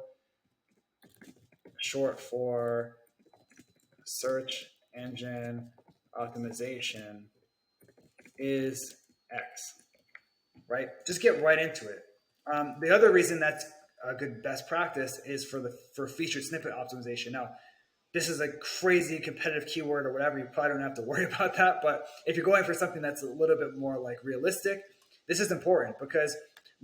short for search engine optimization, is X, right? Just get right into it. The other reason that's a good best practice is for featured snippet optimization. Now, this is a crazy competitive keyword or whatever. You probably don't have to worry about that. But if you're going for something that's a little bit more like realistic, this is important because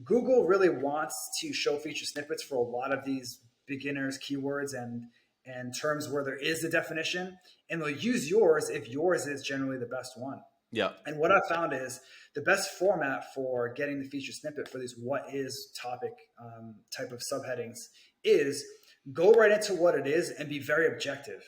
Google really wants to show featured snippets for a lot of these beginners keywords and terms where there is a definition, and they'll use yours if yours is generally the best one. Yeah. And what I found is the best format for getting the feature snippet for these what is topic type of subheadings is go right into what it is and be very objective,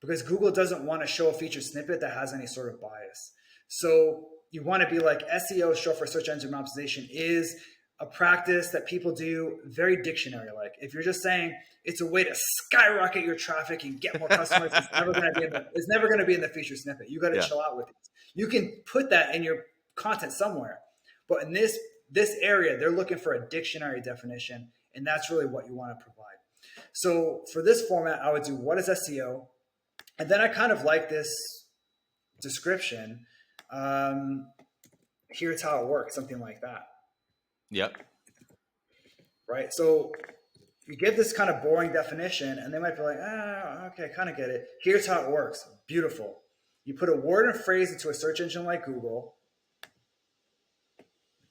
because Google doesn't want to show a feature snippet that has any sort of bias. So you want to be like SEO, short for search engine optimization, is a practice that people do very dictionary like. If you're just saying it's a way to skyrocket your traffic and get more customers, it's never going to be in the feature snippet. You got to chill out with it. You can put that in your content somewhere, but in this area, they're looking for a dictionary definition, and that's really what you want to provide. So for this format, I would do what is SEO, and then I kind of like this description. Here's how it works, something like that. Yep. Right. So you give this kind of boring definition, and they might be like, okay, kind of get it. Here's how it works. Beautiful. You put a word and phrase into a search engine like Google.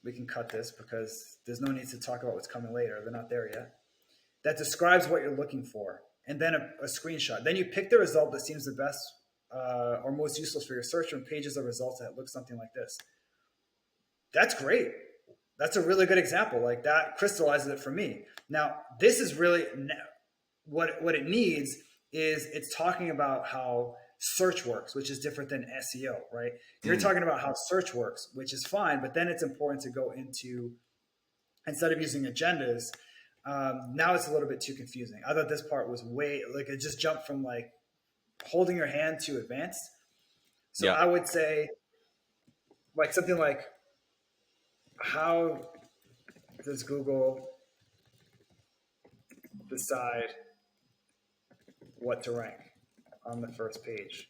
We can cut this because there's no need to talk about what's coming later. They're not there yet. That describes what you're looking for. And then a screenshot. Then you pick the result that seems the best or most useful for your search from pages of results that look something like this. That's great. That's a really good example. Like that crystallizes it for me. Now, this is really what it needs is it's talking about how search works, which is different than SEO, right? You're talking about how search works, which is fine, but then it's important to go into, instead of using agendas, now it's a little bit too confusing. I thought this part was it just jumped from like holding your hand to advanced. So I would say like something like, how does Google decide what to rank on the first page?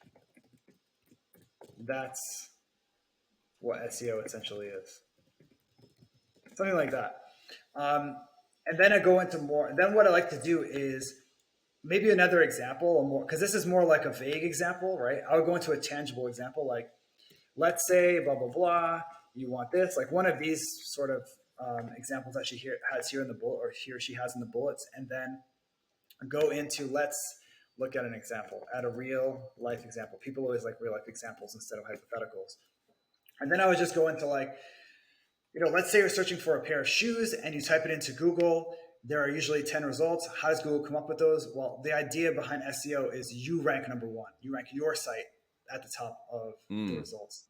That's what SEO essentially is. Something like that. And then I go into more. And then what I like to do is maybe another example or more, because this is more like a vague example, right? I would go into a tangible example, like let's say blah, blah, blah. You want this, like one of these sort of examples that she has here in the bullet, or he or she has in the bullets, and then go into, let's look at an example, at a real life example. People always like real life examples instead of hypotheticals. And then I would just go into like, let's say you're searching for a pair of shoes and you type it into Google. There are usually 10 results. How does Google come up with those? Well, the idea behind SEO is you rank number one. You rank your site at the top of the results.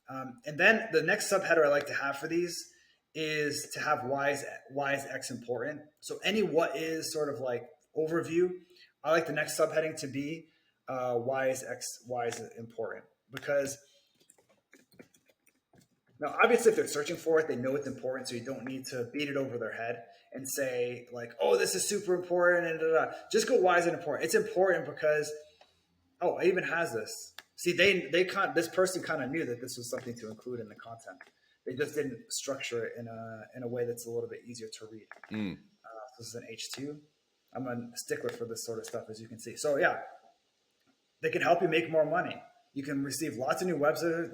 And then the next subheader I like to have for these is to have why is X important. So any what is sort of like overview, I like the next subheading to be why is important, because now obviously if they're searching for it, they know it's important, so you don't need to beat it over their head and say like, oh, this is super important and just go, why is it important? It's important because, oh, it even has this. See, this person kind of knew that this was something to include in the content. They just didn't structure it in a way that's a little bit easier to read. This is an H2. I'm a stickler for this sort of stuff, as you can see. So yeah, they can help you make more money. You can receive lots of new websites.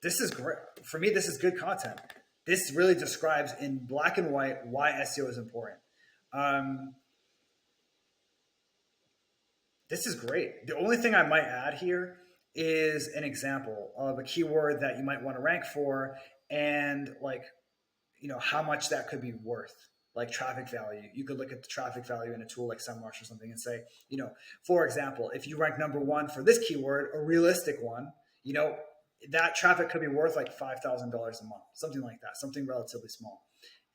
This is great. For me, this is good content. This really describes in black and white why SEO is important. This is great. The only thing I might add here is an example of a keyword that you might want to rank for, and like, how much that could be worth, like traffic value. You could look at the traffic value in a tool like SEMrush or something and say, for example, if you rank number one for this keyword, a realistic one, that traffic could be worth like $5,000 a month, something like that, something relatively small.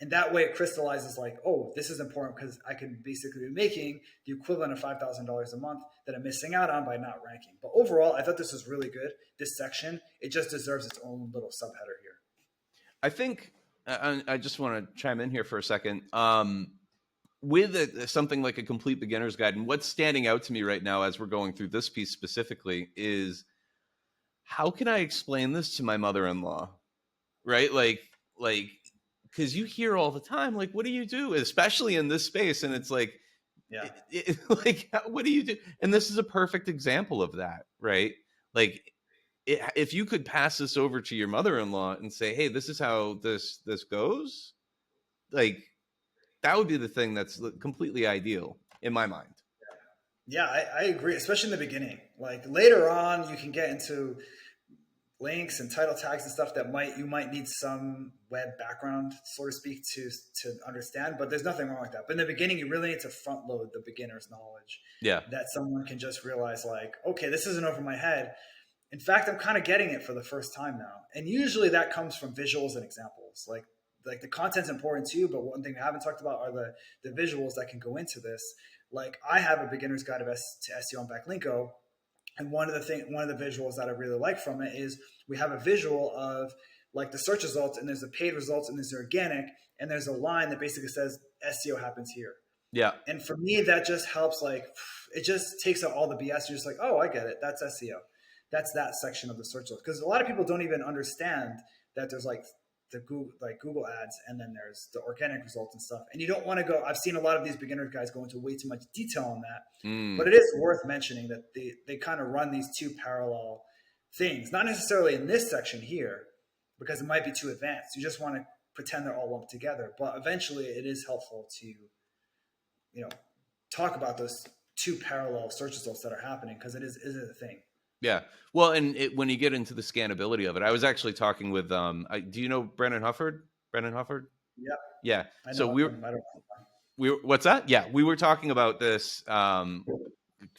And that way it crystallizes like, oh, this is important because I could basically be making the equivalent of $5,000 a month that I'm missing out on by not ranking. But overall, I thought this was really good. This section, it just deserves its own little subheader here. I think I just want to chime in here for a second. With something like a complete beginner's guide, and what's standing out to me right now as we're going through this piece specifically is, how can I explain this to my mother-in-law? Right? Like, because you hear all the time, like, what do you do? Especially in this space. And it's like, Yeah. Like, what do you do? And this is a perfect example of that, right? Like, if you could pass this over to your mother-in-law and say, hey, this is how this goes, like, that would be the thing that's completely ideal in my mind. Yeah, I agree, especially in the beginning. Like later on, you can get into links and title tags and stuff that you might need some web background, so to speak, to understand. But there's nothing wrong with that. But in the beginning, you really need to front load the beginner's knowledge. Yeah. That someone can just realize, like, okay, this isn't over my head. In fact, I'm kind of getting it for the first time now. And usually that comes from visuals and examples. Like the content's important too, but one thing we haven't talked about are the visuals that can go into this. Like I have a beginner's guide to SEO on Backlinko. And one of the visuals that I really like from it is we have a visual of like the search results, and there's the paid results, and there's the organic, and there's a line that basically says SEO happens here. Yeah. And for me, that just helps. Like it just takes out all the BS. You're just like, oh, I get it. That's SEO. That's that section of the search results. Because a lot of people don't even understand that there's like the Google ads, and then there's the organic results and stuff. And you don't want to go. I've seen a lot of these beginner guys go into way too much detail on that, but it is worth mentioning that they kind of run these two parallel things, not necessarily in this section here, because it might be too advanced. You just want to pretend they're all lumped together, but eventually it is helpful to, talk about those two parallel search results that are happening, because it is a thing. Yeah. Well, and when you get into the scannability of it, I was actually talking with, do you know Brennan Hufford? Yeah. Yeah. So we what's that? Yeah. We were talking about this a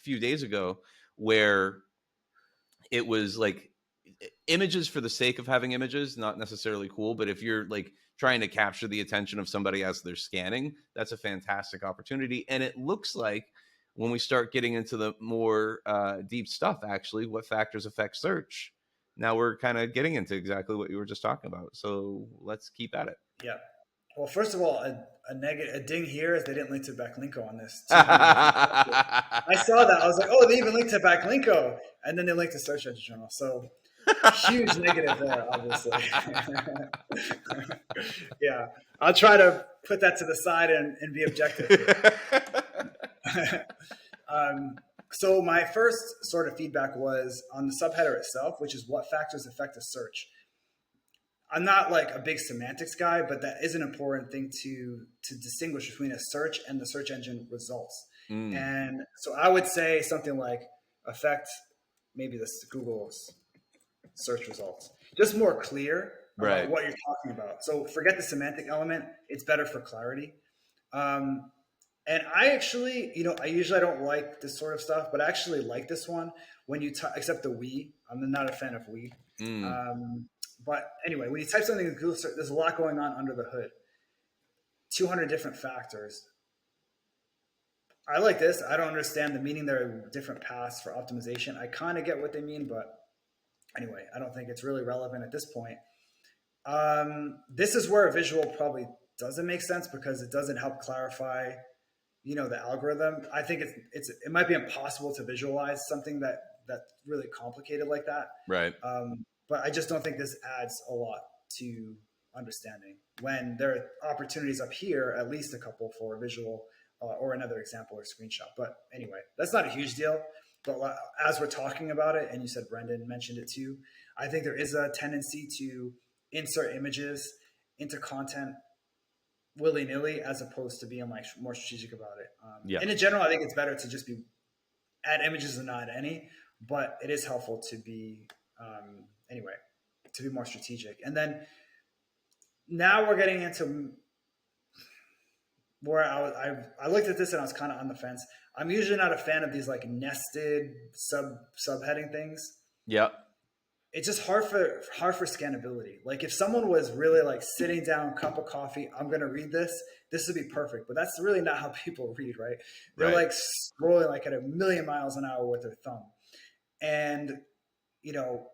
few days ago, where it was like images for the sake of having images, not necessarily cool, but if you're like trying to capture the attention of somebody as they're scanning, that's a fantastic opportunity. And it looks like when we start getting into the more deep stuff, actually, what factors affect search, now we're kind of getting into exactly what you were just talking about. So let's keep at it. Yeah. Well, first of all, a ding here is they didn't link to Backlinko on this. I saw that. I was like, oh, they even linked to Backlinko. And then they linked to Search Engine Journal. So huge negative there, obviously. Yeah. I'll try to put that to the side and be objective. So my first sort of feedback was on the subheader itself, which is what factors affect a search. I'm not like a big semantics guy, but that is an important thing to distinguish between a search and the search engine results. And so I would say something like affect maybe the Google's search results, just more clear about what you're talking about. So forget the semantic element. It's better for clarity. And I actually, I usually don't like this sort of stuff, but I actually like this one when you except the we. I'm not a fan of we. But anyway, when you type something in Google search, there's a lot going on under the hood. 200 different factors. I like this. I don't understand the meaning. There are different paths for optimization. I kind of get what they mean, but anyway, I don't think it's really relevant at this point. This is where a visual probably doesn't make sense, because it doesn't help clarify, the algorithm. I think it might be impossible to visualize something that's really complicated like that. Right. But I just don't think this adds a lot to understanding, when there are opportunities up here, at least a couple for a visual or another example or screenshot. But anyway, that's not a huge deal. But as we're talking about it, and you said Brendan mentioned it too, I think there is a tendency to insert images into content willy-nilly, as opposed to being like more strategic about it. And in general, I think it's better to just add images and not add any, but it is helpful to be to be more strategic. And then now we're getting into where I looked at this and I was kind of on the fence. I'm usually not a fan of these like nested subheading things. Yeah. it's just hard for scannability. Like if someone was really like sitting down, cup of coffee, I'm gonna read this. This would be perfect, but that's really not how people read, right? They're Right. like scrolling like at a million miles an hour with their thumb, and you know,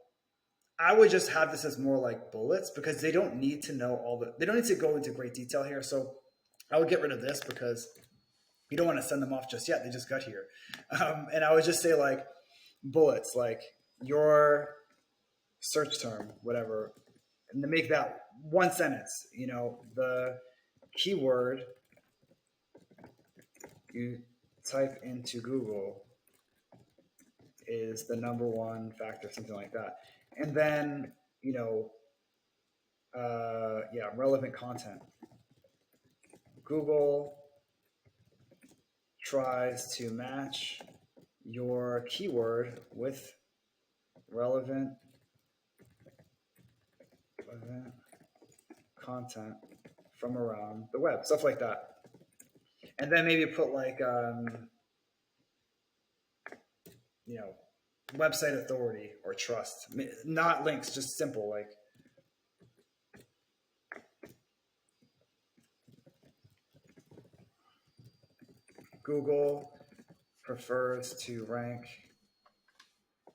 I would just have this as more like bullets because they don't need to know they don't need to go into great detail here. So I would get rid of this because you don't want to send them off just yet. They just got here, and I would just say like bullets, like your search term, whatever, and to make that one sentence, you know, the keyword you type into Google is the number one factor, something like that. And then, you know, yeah, relevant content. Google tries to match your keyword with relevant content from around the web, stuff like that. And then maybe put like, you know, website authority or trust, not links, just simple like Google prefers to rank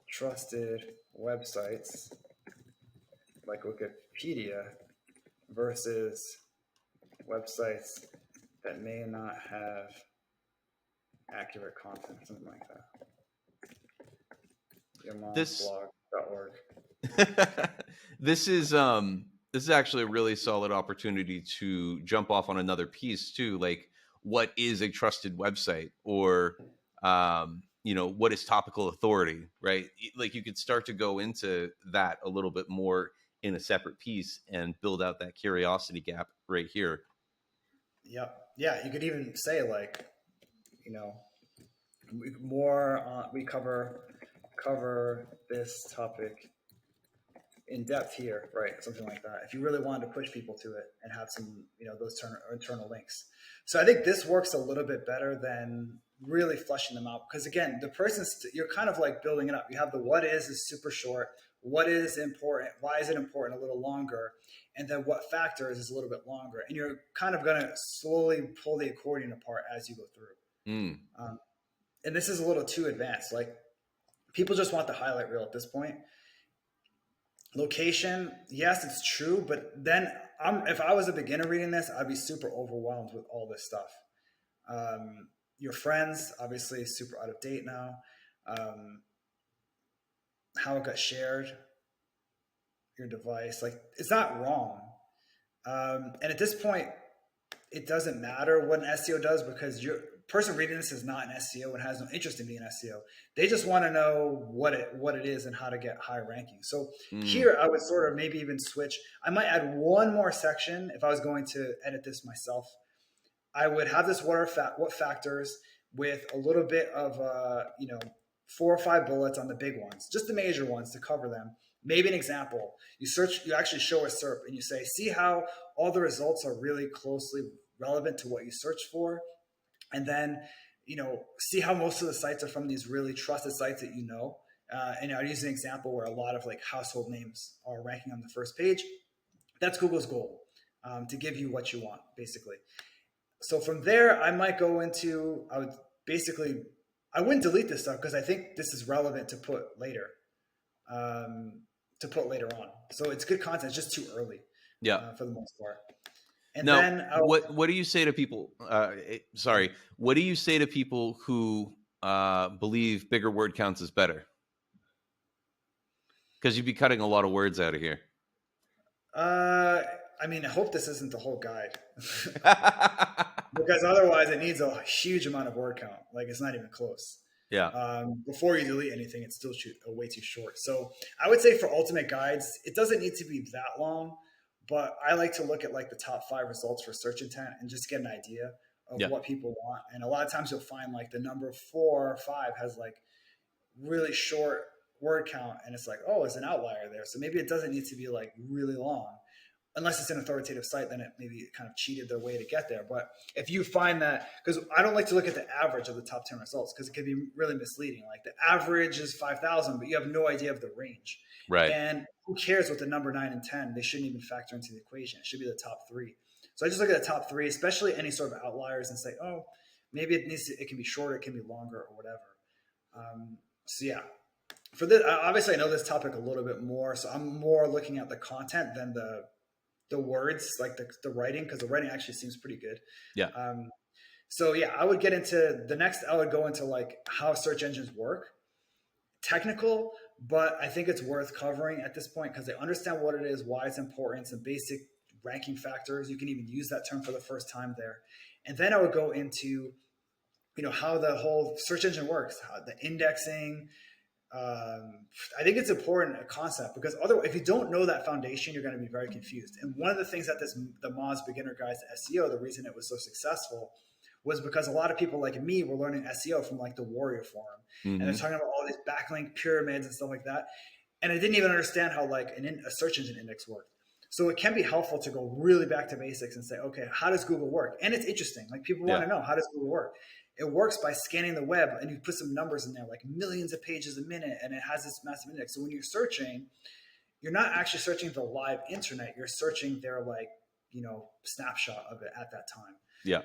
trusted websites like Wikipedia versus websites that may not have accurate content, something like that. Yourmomsblog.org. This is actually a really solid opportunity to jump off on another piece too, like what is a trusted website, or you know, what is topical authority, right? Like you could start to go into that a little bit more in a separate piece and build out that curiosity gap right here. Yep. Yeah, you could even say like, you know, we cover this topic in depth here, right? Something like that. If you really wanted to push people to it and have some, you know, those internal links. So I think this works a little bit better than really fleshing them out, because again, the person's, you're kind of like building it up. You have the what is super short, what is important, why is it important, a little longer, and then what factors is a little bit longer, and you're kind of going to slowly pull the accordion apart as you go through. And this is a little too advanced. Like people just want the highlight reel at this point. Location, yes, it's true, but then if I was a beginner reading this, I'd be super overwhelmed with all this stuff. Your friends, obviously, super out of date now. How it got shared, your device, like it's not wrong. And at this point, it doesn't matter what an SEO does, because your person reading this is not an SEO and has no interest in being an SEO. They just want to know what it is and how to get high ranking. So here I would sort of maybe even switch. I might add one more section if I was going to edit this myself. I would have this what factors with a little bit of, you know, 4 or 5 bullets on the big ones, just the major ones to cover them. Maybe an example. You actually show a SERP and you say, see how all the results are really closely relevant to what you search for. And then, you know, see how most of the sites are from these really trusted sites that you know. And I'll use an example where a lot of like household names are ranking on the first page. That's Google's goal, to give you what you want, basically. So from there, I might go into, I wouldn't delete this stuff because I think this is relevant to put later, on. So it's good content. It's just too early, for the most part. And now, then what do you say to people? What do you say to people who believe bigger word counts is better? Because you'd be cutting a lot of words out of here. I mean, I hope this isn't the whole guide, because otherwise it needs a huge amount of word count. Like it's not even close. Yeah. Before you delete anything, it's still way too short. So I would say for ultimate guides, it doesn't need to be that long, but I like to look at like the top 5 results for search intent and just get an idea of what people want. And a lot of times you'll find like the number 4 or 5 has like really short word count, and it's like, oh, it's an outlier there. So maybe it doesn't need to be like really long. unless it's an authoritative site, then it maybe kind of cheated their way to get there. But if you find that, because I don't like to look at the average of the top 10 results, because it can be really misleading. Like the average is 5,000, but you have no idea of the range. Right. And who cares what the number 9 and 10? They shouldn't even factor into the equation. It should be the top 3. So I just look at the top 3, especially any sort of outliers, and say, oh, maybe it can be shorter, it can be longer, or whatever. So yeah, for this, obviously I know this topic a little bit more, so I'm more looking at the content than the words, like the writing, because the writing actually seems pretty good. Yeah. So yeah, I would get into the next. I would go into like how search engines work, technical, but I think it's worth covering at this point because they understand what it is, why it's important, some basic ranking factors. You can even use that term for the first time there, and then I would go into, how the whole search engine works, how the indexing. I think it's important, a concept, because otherwise, if you don't know that foundation, you're going to be very confused. And one of the things that the Moz Beginner Guide to SEO, the reason it was so successful was because a lot of people like me were learning SEO from like the Warrior Forum, and they're talking about all these backlink pyramids and stuff like that. And I didn't even understand how like a search engine index worked. So it can be helpful to go really back to basics and say, okay, how does Google work? And it's interesting. Like people want to know, how does Google work? It works by scanning the web, and you put some numbers in there, like millions of pages a minute, and it has this massive index. So when you're searching, you're not actually searching the live internet. You're searching their snapshot of it at that time. Yeah.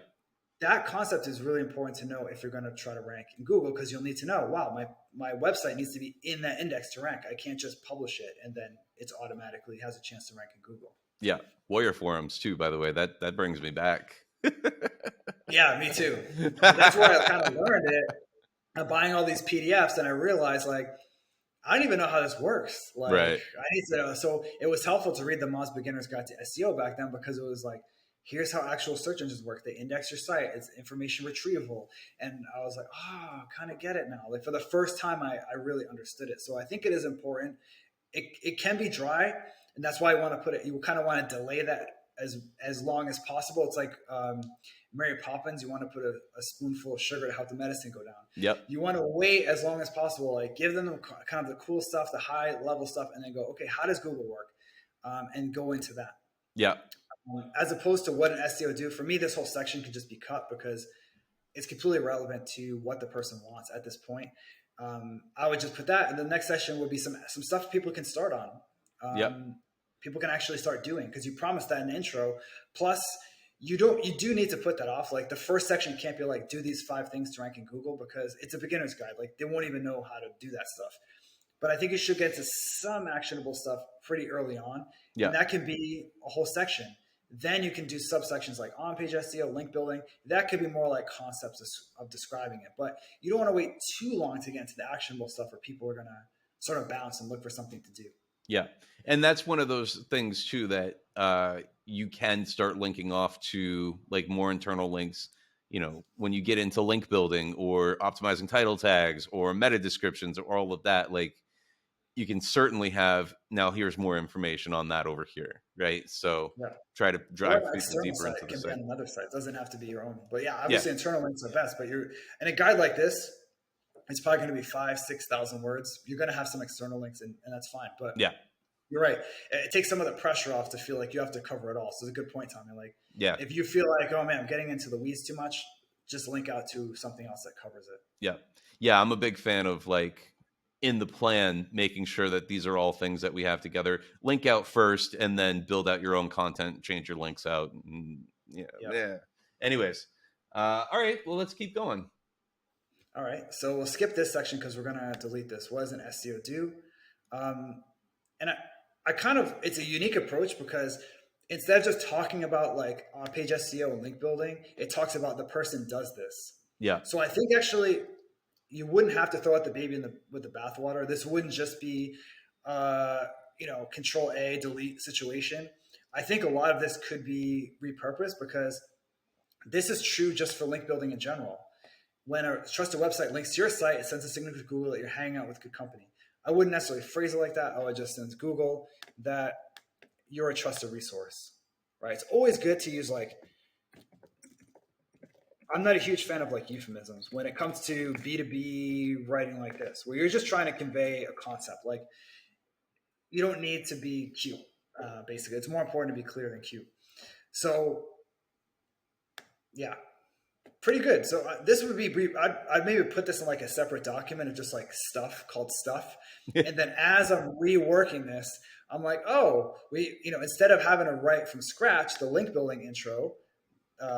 That concept is really important to know if you're going to try to rank in Google, because you'll need to know, wow, my website needs to be in that index to rank. I can't just publish it and then it's automatically has a chance to rank in Google. Yeah. Warrior forums too, by the way. That brings me back. Yeah, me too. That's where I kind of learned it. I'm buying all these PDFs, and I realized I don't even know how this works. Right. I need to know. So it was helpful to read the Moz Beginner's Guide to SEO back then, because it was like, here's how actual search engines work. They index your site. It's information retrieval. And I was like, kind of get it now. Like for the first time, I really understood it. So I think it is important. It can be dry, and that's why I want to put it. You kind of want to delay that as long as possible. It's like Mary Poppins. You want to put a spoonful of sugar to help the medicine go down. Yep. You want to wait as long as possible. Like give them kind of the cool stuff, the high level stuff, and then go, okay, how does Google work? And go into that. Yeah. As opposed to what an SEO do. For me, this whole section could just be cut because it's completely irrelevant to what the person wants at this point. I would just put that, and the next section would be some stuff people can start on. People can actually start doing, because you promised that in the intro. Plus, you do need to put that off. Like the first section can't be like, do these 5 things to rank in Google, because it's a beginner's guide. Like they won't even know how to do that stuff. But I think you should get to some actionable stuff pretty early on. Yeah. And that can be a whole section. Then you can do subsections like on-page SEO, link building. That could be more like concepts of describing it. But you don't want to wait too long to get into the actionable stuff where people are going to sort of bounce and look for something to do. Yeah. And that's one of those things too, that you can start linking off to like more internal links, when you get into link building or optimizing title tags or meta descriptions or all of that. Like you can certainly have, now here's more information on that over here, right? So try to drive people deeper into the site. Another site, it doesn't have to be your own. But yeah, obviously internal links are best, but in a guide like this, it's probably going to be 5,000-6,000 words. You're going to have some external links, and that's fine. But yeah, you're right. It takes some of the pressure off to feel like you have to cover it all. So it's a good point, Tommy. Like, if you feel like, oh man, I'm getting into the weeds too much, just link out to something else that covers it. Yeah. Yeah. I'm a big fan of like in the plan, making sure that these are all things that we have together. Link out first and then build out your own content, change your links out. Yeah. Anyways. All right. Well, let's keep going. All right. So we'll skip this section because we're going to delete this. What does an SEO do? And I kind of, it's a unique approach because instead of just talking about like on-page SEO and link building, it talks about the person does this. Yeah. So I think actually you wouldn't have to throw out the baby with the bathwater. This wouldn't just be, Control A, delete situation. I think a lot of this could be repurposed because this is true just for link building in general. When a trusted website links to your site, it sends a signal to Google that you're hanging out with good company. I wouldn't necessarily phrase it like that. I would just send Google that you're a trusted resource, right? It's always good to use I'm not a huge fan of like euphemisms when it comes to B2B writing like this, where you're just trying to convey a concept. Like you don't need to be cute. Basically, it's more important to be clear than cute. So yeah, pretty good. So this would be brief. I'd maybe put this in like a separate document of just like stuff called stuff. And then as I'm reworking this, I'm like, oh, instead of having to write from scratch the link building intro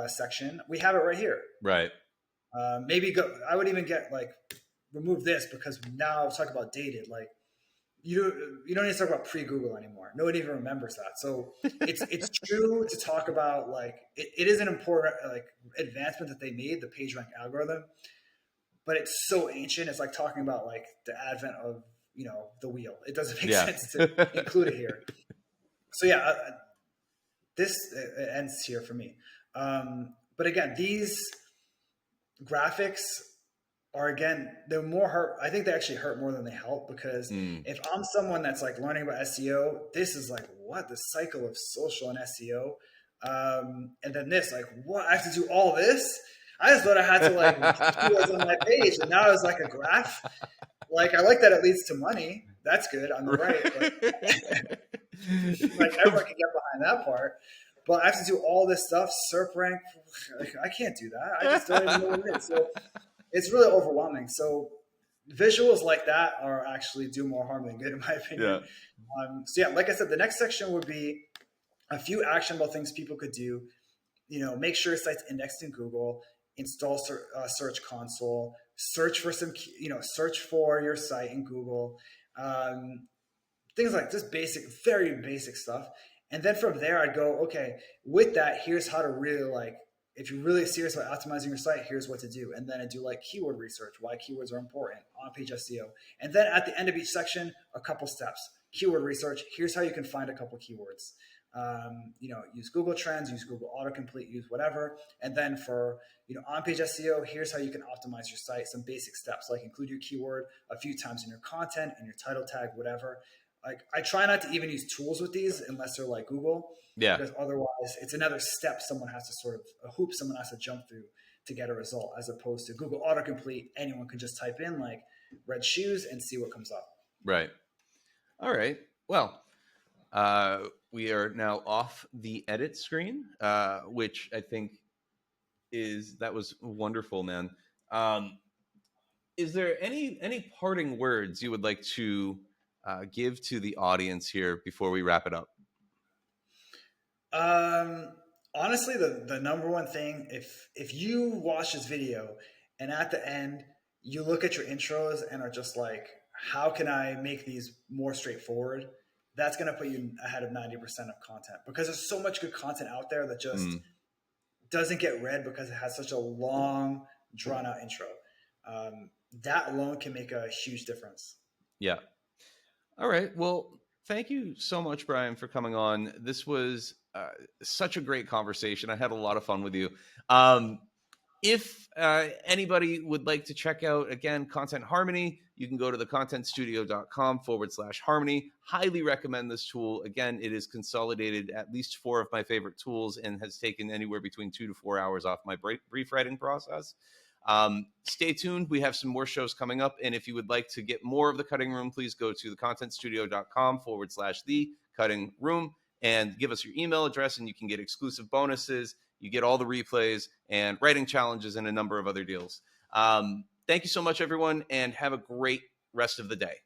section, we have it right here. Right. I would even remove this, because now talk about dated. Like you don't need to talk about pre-Google anymore. Nobody even remembers that. So it's true to talk about it is an important advancement that they made, the PageRank algorithm, but it's so ancient. It's like talking about the advent of the wheel. It doesn't make sense to include it here. So yeah, this ends here for me. But again, these graphics are, again, they're more hurt. I think they actually hurt more than they help, because if I'm someone that's learning about SEO, this is what, the cycle of social and SEO. And then this, what, I have to do all this? I just thought I had to put keywords on my page, and now it's a graph. I like that it leads to money. That's good on the right. But everyone can get behind that part. But I have to do all this stuff, SERP rank. I can't do that. I just don't even know what it is. So it's really overwhelming. So visuals like that are actually do more harm than good, in my opinion. Yeah. Like I said, the next section would be a few actionable things people could do. Make sure your site's indexed in Google, install Search Console, search for search for your site in Google. Things like this very basic stuff. And then from there, I'd go, okay, with that, here's how to really if you're really serious about optimizing your site, here's what to do. And then I do keyword research, why keywords are important, on-page SEO. And then at the end of each section, a couple steps. Keyword research, here's how you can find a couple keywords. Use Google Trends, use Google Autocomplete, use whatever. And then for, on-page SEO, here's how you can optimize your site, some basic steps, include your keyword a few times in your content, in your title tag, whatever. I try not to even use tools with these unless they're like Google. Yeah. Because otherwise it's another step someone has to a hoop someone has to jump through to get a result, as opposed to Google Autocomplete. Anyone can just type in red shoes and see what comes up. Right. All right. Well, we are now off the edit screen, which I think that was wonderful, man. Is there any parting words you would like to give to the audience here before we wrap it up? Honestly, the number one thing, if you watch this video and at the end you look at your intros and are just how can I make these more straightforward? That's going to put you ahead of 90% of content, because there's so much good content out there that just doesn't get read because it has such a long, drawn out intro. That alone can make a huge difference. Yeah. All right. Well, thank you so much, Brian, for coming on. This was such a great conversation. I had a lot of fun with you. If anybody would like to check out, again, Content Harmony, you can go to thecontentstudio.com/harmony. Highly recommend this tool. Again, it has consolidated at least 4 of my favorite tools and has taken anywhere between 2 to 4 hours off my brief writing process. Stay tuned. We have some more shows coming up. And if you would like to get more of The Cutting Room, please go to thecontentstudio.com/thecuttingroom and give us your email address, and you can get exclusive bonuses. You get all the replays and writing challenges and a number of other deals. Thank you so much, everyone, and have a great rest of the day.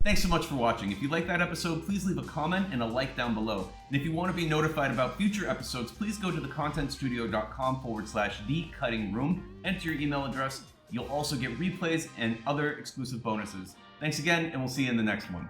Thanks so much for watching. If you like that episode, please leave a comment and a like down below. And if you want to be notified about future episodes, please go to thecontentstudio.com/thecuttingroom. Enter your email address. You'll also get replays and other exclusive bonuses. Thanks again, and we'll see you in the next one.